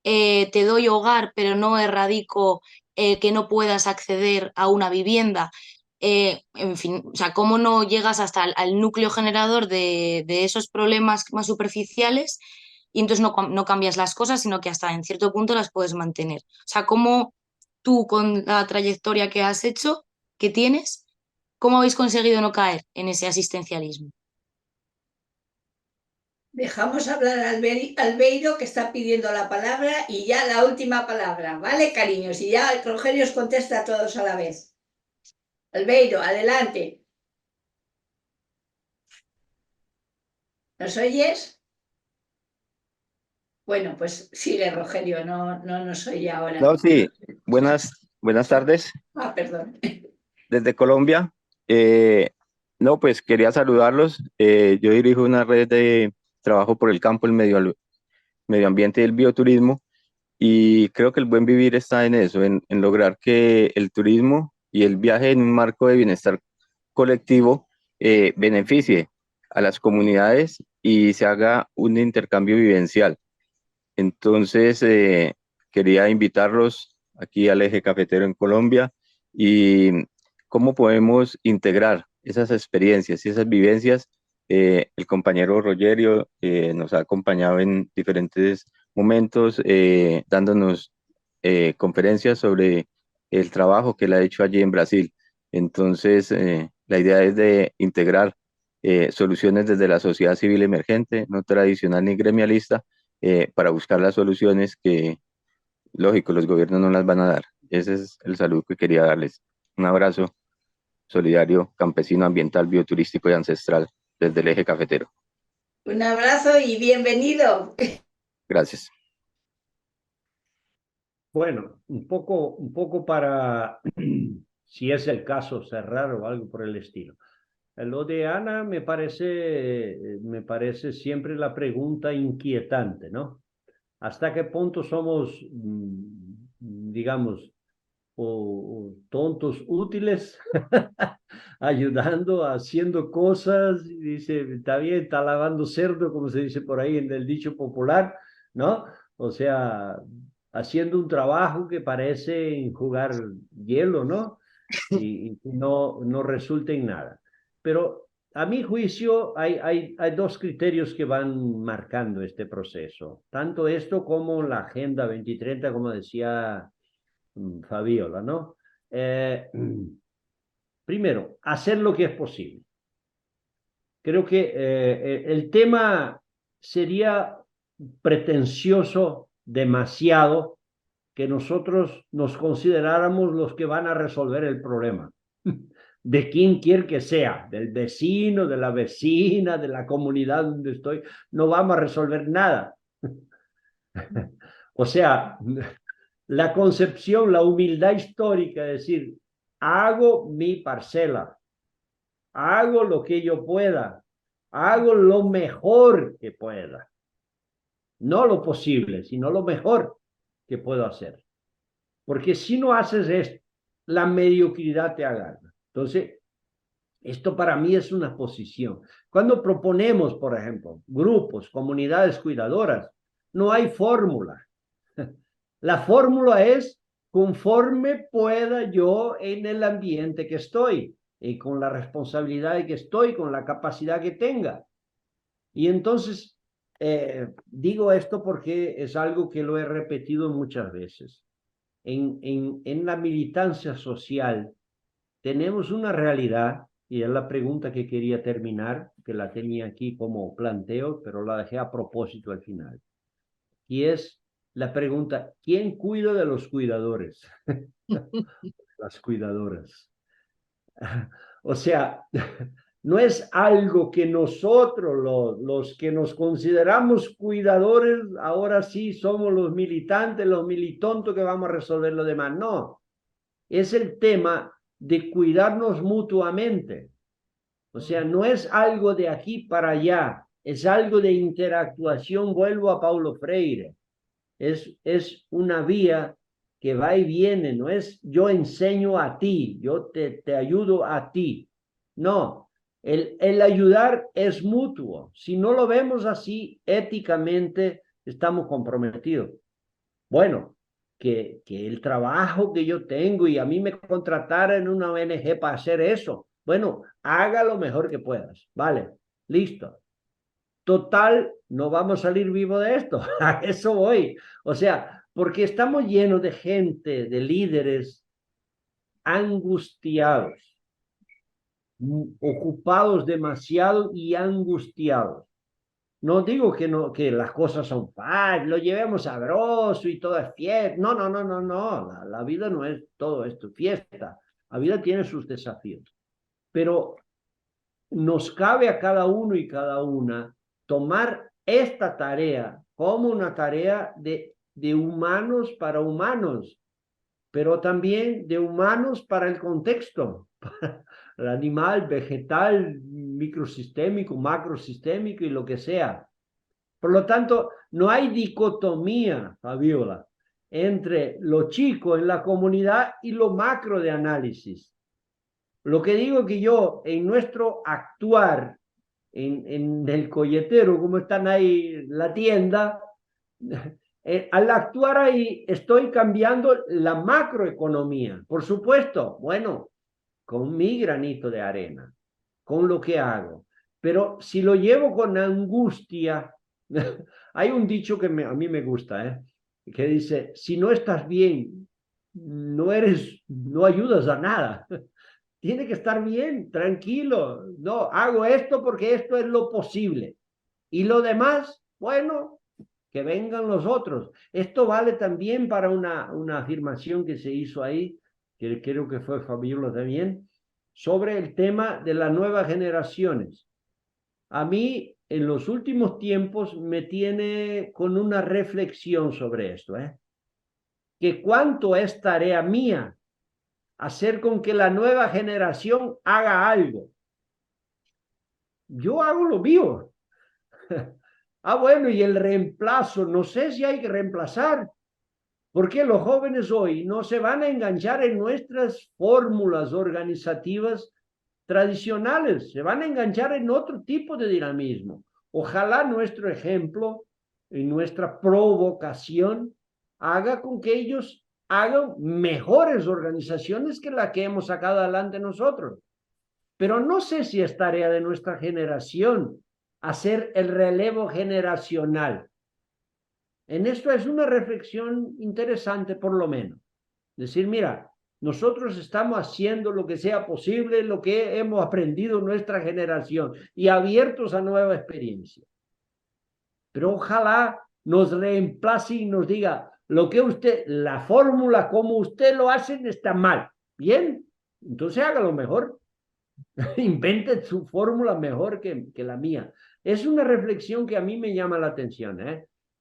te doy hogar pero no erradico que no puedas acceder a una vivienda? En fin, o sea, ¿cómo no llegas hasta al núcleo generador de esos problemas más superficiales y entonces no cambias las cosas, sino que hasta en cierto punto las puedes mantener. O sea, ¿cómo tú con la trayectoria que has hecho, que tienes, cómo habéis conseguido no caer en ese asistencialismo? Dejamos hablar a Albeiro, que está pidiendo la palabra, y ya la última palabra, ¿vale, cariños? Y ya Rogelio os contesta a todos a la vez. Albeiro, adelante. ¿Nos oyes? Bueno, pues sigue Rogelio, no nos oye ahora. No, sí, buenas tardes Ah, perdón. desde Colombia. No, pues quería saludarlos. Yo dirijo una red de trabajo por el campo, el medio ambiente y el bioturismo, y creo que el buen vivir está en eso, en lograr que el turismo y el viaje en un marco de bienestar colectivo beneficie a las comunidades y se haga un intercambio vivencial. Entonces, quería invitarlos aquí al Eje Cafetero en Colombia y cómo podemos integrar esas experiencias y esas vivencias. El compañero Rogerio nos ha acompañado en diferentes momentos, dándonos conferencias sobre el trabajo que él ha hecho allí en Brasil. Entonces, la idea es de integrar soluciones desde la sociedad civil emergente, no tradicional ni gremialista, para buscar las soluciones que, lógico, los gobiernos no las van a dar. Ese es el saludo que quería darles. Un abrazo solidario, campesino, ambiental, bioturístico y ancestral desde el Eje Cafetero. Un abrazo y bienvenido. Gracias. Bueno, un poco para, si es el caso, cerrar o algo por el estilo. Lo de Ana me parece siempre la pregunta inquietante, ¿no? ¿Hasta qué punto somos, digamos, o tontos útiles, ayudando, haciendo cosas? Y dice, está bien, está lavando cerdo, como se dice por ahí en el dicho popular, ¿no? O sea, haciendo un trabajo que parece jugar hielo, ¿no? Y no resulta en nada. Pero a mi juicio hay dos criterios que van marcando este proceso, tanto esto como la Agenda 2030, como decía Fabiola, ¿no? Primero, hacer lo que es posible. Creo que el tema sería pretencioso demasiado que nosotros nos consideráramos los que van a resolver el problema, de quien quiera que sea, del vecino, de la vecina, de la comunidad donde estoy, no vamos a resolver nada. O sea, la concepción, la humildad histórica, es decir, hago mi parcela, hago lo que yo pueda, hago lo mejor que pueda, no lo posible, sino lo mejor que puedo hacer. Porque si no haces esto, la mediocridad te agarra. Entonces, esto para mí es una posición. Cuando proponemos, por ejemplo, grupos, comunidades cuidadoras, no hay fórmula. La fórmula es conforme pueda yo en el ambiente que estoy y con la responsabilidad de que estoy, con la capacidad que tenga. Y entonces, digo esto porque es algo que lo he repetido muchas veces. En la militancia social tenemos una realidad, y es la pregunta que quería terminar, que la tenía aquí como planteo, pero la dejé a propósito al final. Y es la pregunta, ¿quién cuida de los cuidadores? Las cuidadoras. O sea, no es algo que nosotros, los que nos consideramos cuidadores, ahora sí somos los militantes, los militontos que vamos a resolver lo demás. No, es el tema de cuidarnos mutuamente. O sea, no es algo de aquí para allá, es algo de interactuación. Vuelvo a Paulo Freire. Es una vía que va y viene, no es yo enseño a ti, yo te ayudo a ti. No, el ayudar es mutuo. Si no lo vemos así, éticamente estamos comprometidos. Bueno, que el trabajo que yo tengo y a mí me contrataran en una ONG para hacer eso, bueno, haga lo mejor que puedas. Vale, listo. total, no vamos a salir vivo de esto. A eso voy. O sea, porque estamos llenos de gente, de líderes angustiados, ocupados demasiado y angustiados. No digo que, no, que las cosas son fáciles, lo llevemos sabroso y todo es fiesta. No, no, no, no, no. La vida no es todo esto, fiesta. La vida tiene sus desafíos. Pero nos cabe a cada uno y cada una tomar esta tarea como una tarea de humanos para humanos, pero también de humanos para el contexto, para el animal, vegetal, microsistémico, macrosistémico y lo que sea. Por lo tanto, no hay dicotomía, Fabiola, entre lo chico en la comunidad y lo macro de análisis. Lo que digo que yo, en nuestro actuar, en el colletero, como están ahí la tienda, al actuar ahí estoy cambiando la macroeconomía. Por supuesto, bueno, con mi granito de arena, con lo que hago. Pero si lo llevo con angustia, hay un dicho que a mí me gusta, que dice, si no estás bien, no ayudas a nada. Tiene que estar bien, tranquilo. No, hago esto porque esto es lo posible. Y lo demás, bueno, que vengan los otros. Esto vale también para una afirmación que se hizo ahí, que creo que fue Fabiola también, sobre el tema de las nuevas generaciones. A mí, en los últimos tiempos, me tiene con una reflexión sobre esto, que cuánto es tarea mía hacer con que la nueva generación haga algo. Yo hago lo mío. Bueno, y el reemplazo, no sé si hay que reemplazar, porque los jóvenes hoy no se van a enganchar en nuestras fórmulas organizativas tradicionales, se van a enganchar en otro tipo de dinamismo. Ojalá nuestro ejemplo y nuestra provocación haga con que ellos hagan mejores organizaciones que la que hemos sacado adelante nosotros. Pero no sé si es tarea de nuestra generación hacer el relevo generacional. En esto es una reflexión interesante, por lo menos. Decir, mira, nosotros estamos haciendo lo que sea posible, lo que hemos aprendido en nuestra generación y abiertos a nueva experiencia. Pero ojalá nos reemplace y nos diga, lo que usted, la fórmula como usted lo hace está mal. Bien, entonces hágalo mejor. Invente su fórmula mejor que la mía. Es una reflexión que a mí me llama la atención,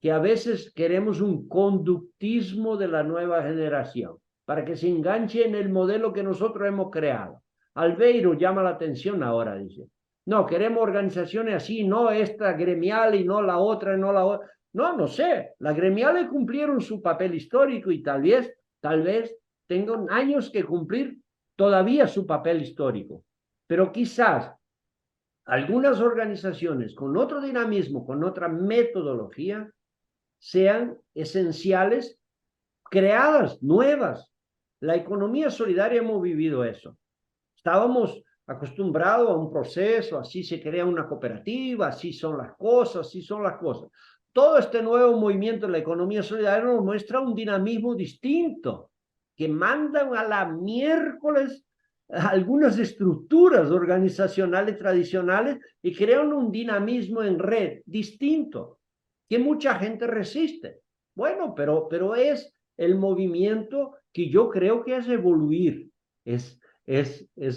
que a veces queremos un conductismo de la nueva generación para que se enganche en el modelo que nosotros hemos creado. Albeiro llama la atención ahora, dice. No, queremos organizaciones así, no esta gremial y no la otra, no la otra. No sé, las gremiales cumplieron su papel histórico y tal vez tengan años que cumplir todavía su papel histórico. Pero quizás algunas organizaciones con otro dinamismo, con otra metodología, sean esenciales, creadas, nuevas. La economía solidaria hemos vivido eso. Estábamos acostumbrados a un proceso, así se crea una cooperativa, así son las cosas, así son las cosas. Todo este nuevo movimiento de la economía solidaria nos muestra un dinamismo distinto, que mandan a la miércoles algunas estructuras organizacionales tradicionales y crean un dinamismo en red distinto, que mucha gente resiste. Bueno, pero es el movimiento que yo creo que es evoluir, es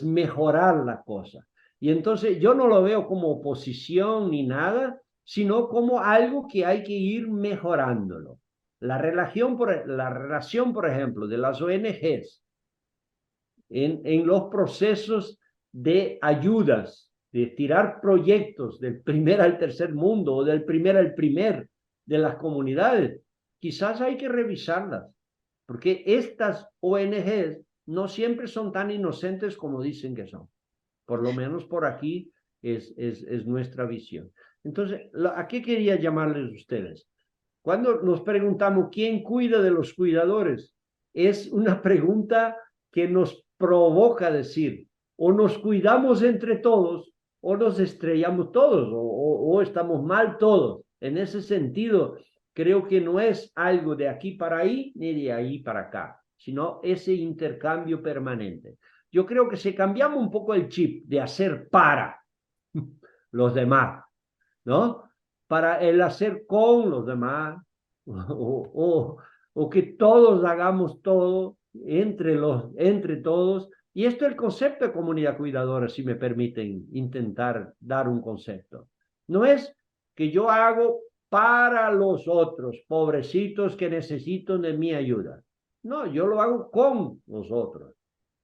mejorar la cosa. Y entonces yo no lo veo como oposición ni nada, sino como algo que hay que ir mejorándolo. La relación, por ejemplo, de las ONGs en los procesos de ayudas, de tirar proyectos del primer al tercer mundo o del primer al primer de las comunidades, quizás hay que revisarlas, porque estas ONGs no siempre son tan inocentes como dicen que son. Por lo menos por aquí es nuestra visión. Entonces, ¿a qué quería llamarles ustedes? Cuando nos preguntamos quién cuida de los cuidadores, es una pregunta que nos provoca decir, o nos cuidamos entre todos o nos estrellamos todos o estamos mal todos. En ese sentido, creo que no es algo de aquí para ahí ni de ahí para acá, sino ese intercambio permanente. Yo creo que si cambiamos un poco el chip de hacer para los demás, ¿no? Para el hacer con los demás, o que todos hagamos todo entre todos. Y esto es el concepto de comunidad cuidadora, si me permiten intentar dar un concepto. No es que yo hago para los otros, pobrecitos que necesitan de mi ayuda. No, yo lo hago con los otros,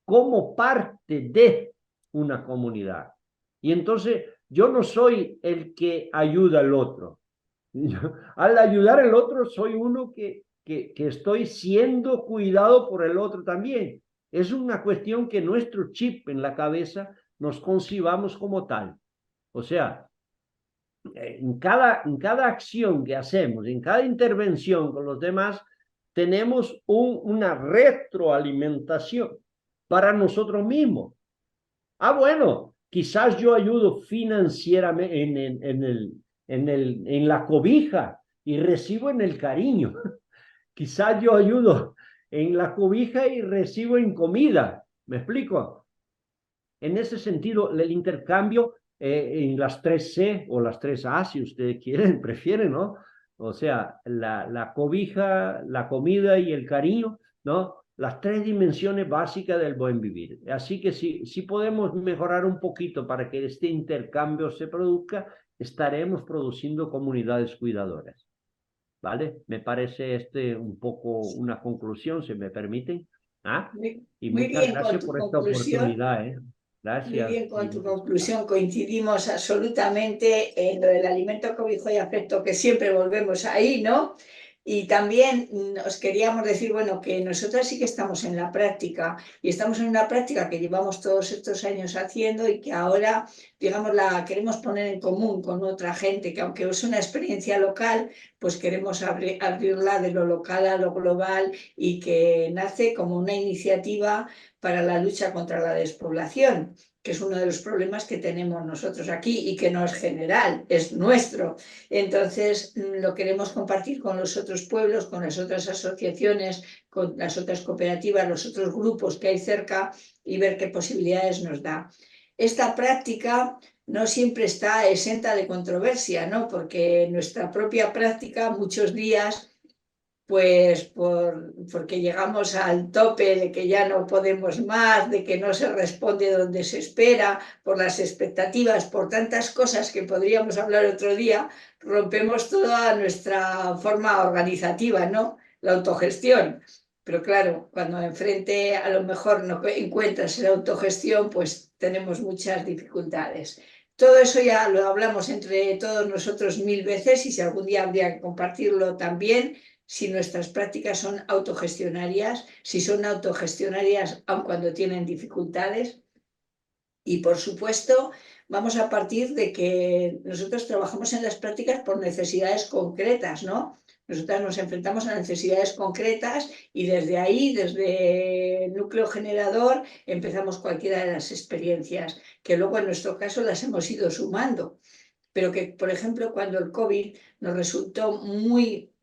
como parte de una comunidad. Y entonces yo no soy el que ayuda al otro. Al ayudar al otro soy uno que estoy siendo cuidado por el otro también. Es una cuestión que nuestro chip en la cabeza nos concibamos como tal. O sea, en cada acción que hacemos, en cada intervención con los demás, tenemos una retroalimentación para nosotros mismos. Ah, bueno, quizás yo ayudo financieramente en la cobija y recibo en el cariño. Quizás yo ayudo en la cobija y recibo en comida. ¿Me explico? En ese sentido, el intercambio en las 3C o las 3A, si ustedes quieren, prefieren, ¿no? O sea, la cobija, la comida y el cariño, ¿no? Las 3 dimensiones básicas del buen vivir. Así que si podemos mejorar un poquito para que este intercambio se produzca, estaremos produciendo comunidades cuidadoras. ¿Vale? Me parece un poco una conclusión, si me permiten. ¿Ah? Y Muy muchas bien, gracias con tu por esta conclusión. oportunidad. Gracias. Muy bien, con tu conclusión coincidimos absolutamente en lo del alimento, cobijo y afecto, que siempre volvemos ahí, ¿no? Y también os queríamos decir, bueno, que nosotras sí que estamos en la práctica y estamos en una práctica que llevamos todos estos años haciendo y que ahora, digamos, la queremos poner en común con otra gente, que aunque es una experiencia local, pues queremos abrirla de lo local a lo global y que nace como una iniciativa para la lucha contra la despoblación, que es uno de los problemas que tenemos nosotros aquí y que no es general, es nuestro. Entonces lo queremos compartir con los otros pueblos, con las otras asociaciones, con las otras cooperativas, los otros grupos que hay cerca y ver qué posibilidades nos da. Esta práctica no siempre está exenta de controversia, ¿no? Porque nuestra propia práctica muchos días, pues porque llegamos al tope de que ya no podemos más, de que no se responde donde se espera, por las expectativas, por tantas cosas que podríamos hablar otro día, rompemos toda nuestra forma organizativa, ¿no? La autogestión. Pero claro, cuando enfrente a lo mejor no encuentras la autogestión, pues tenemos muchas dificultades. Todo eso ya lo hablamos entre todos nosotros 1000 veces y si algún día habría que compartirlo también, si nuestras prácticas son autogestionarias, si son autogestionarias aun cuando tienen dificultades. Y por supuesto, vamos a partir de que nosotros trabajamos en las prácticas por necesidades concretas, ¿no? Nosotras nos enfrentamos a necesidades concretas y desde ahí, desde el núcleo generador, empezamos cualquiera de las experiencias, que luego en nuestro caso las hemos ido sumando. Pero que, por ejemplo, cuando el COVID nos resultó muy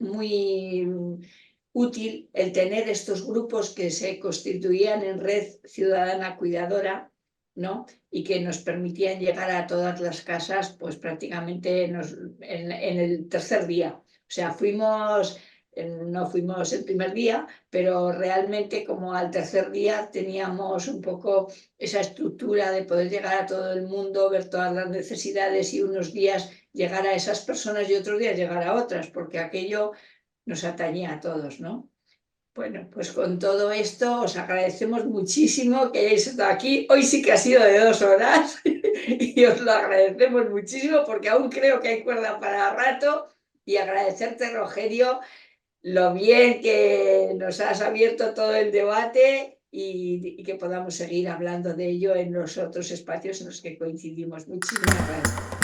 útil el tener estos grupos que se constituían en red ciudadana cuidadora, ¿no? Y que nos permitían llegar a todas las casas, pues prácticamente en el tercer día. O sea, no fuimos el primer día, pero realmente como al tercer día teníamos un poco esa estructura de poder llegar a todo el mundo, ver todas las necesidades y unos días llegar a esas personas y otros días llegar a otras, porque aquello nos atañía a todos, ¿no? Bueno, pues con todo esto os agradecemos muchísimo que hayáis estado aquí. Hoy sí que ha sido de 2 horas y os lo agradecemos muchísimo porque aún creo que hay cuerda para rato y agradecerte, Rogerio, lo bien que nos has abierto todo el debate y que podamos seguir hablando de ello en los otros espacios en los que coincidimos. Muchísimas gracias.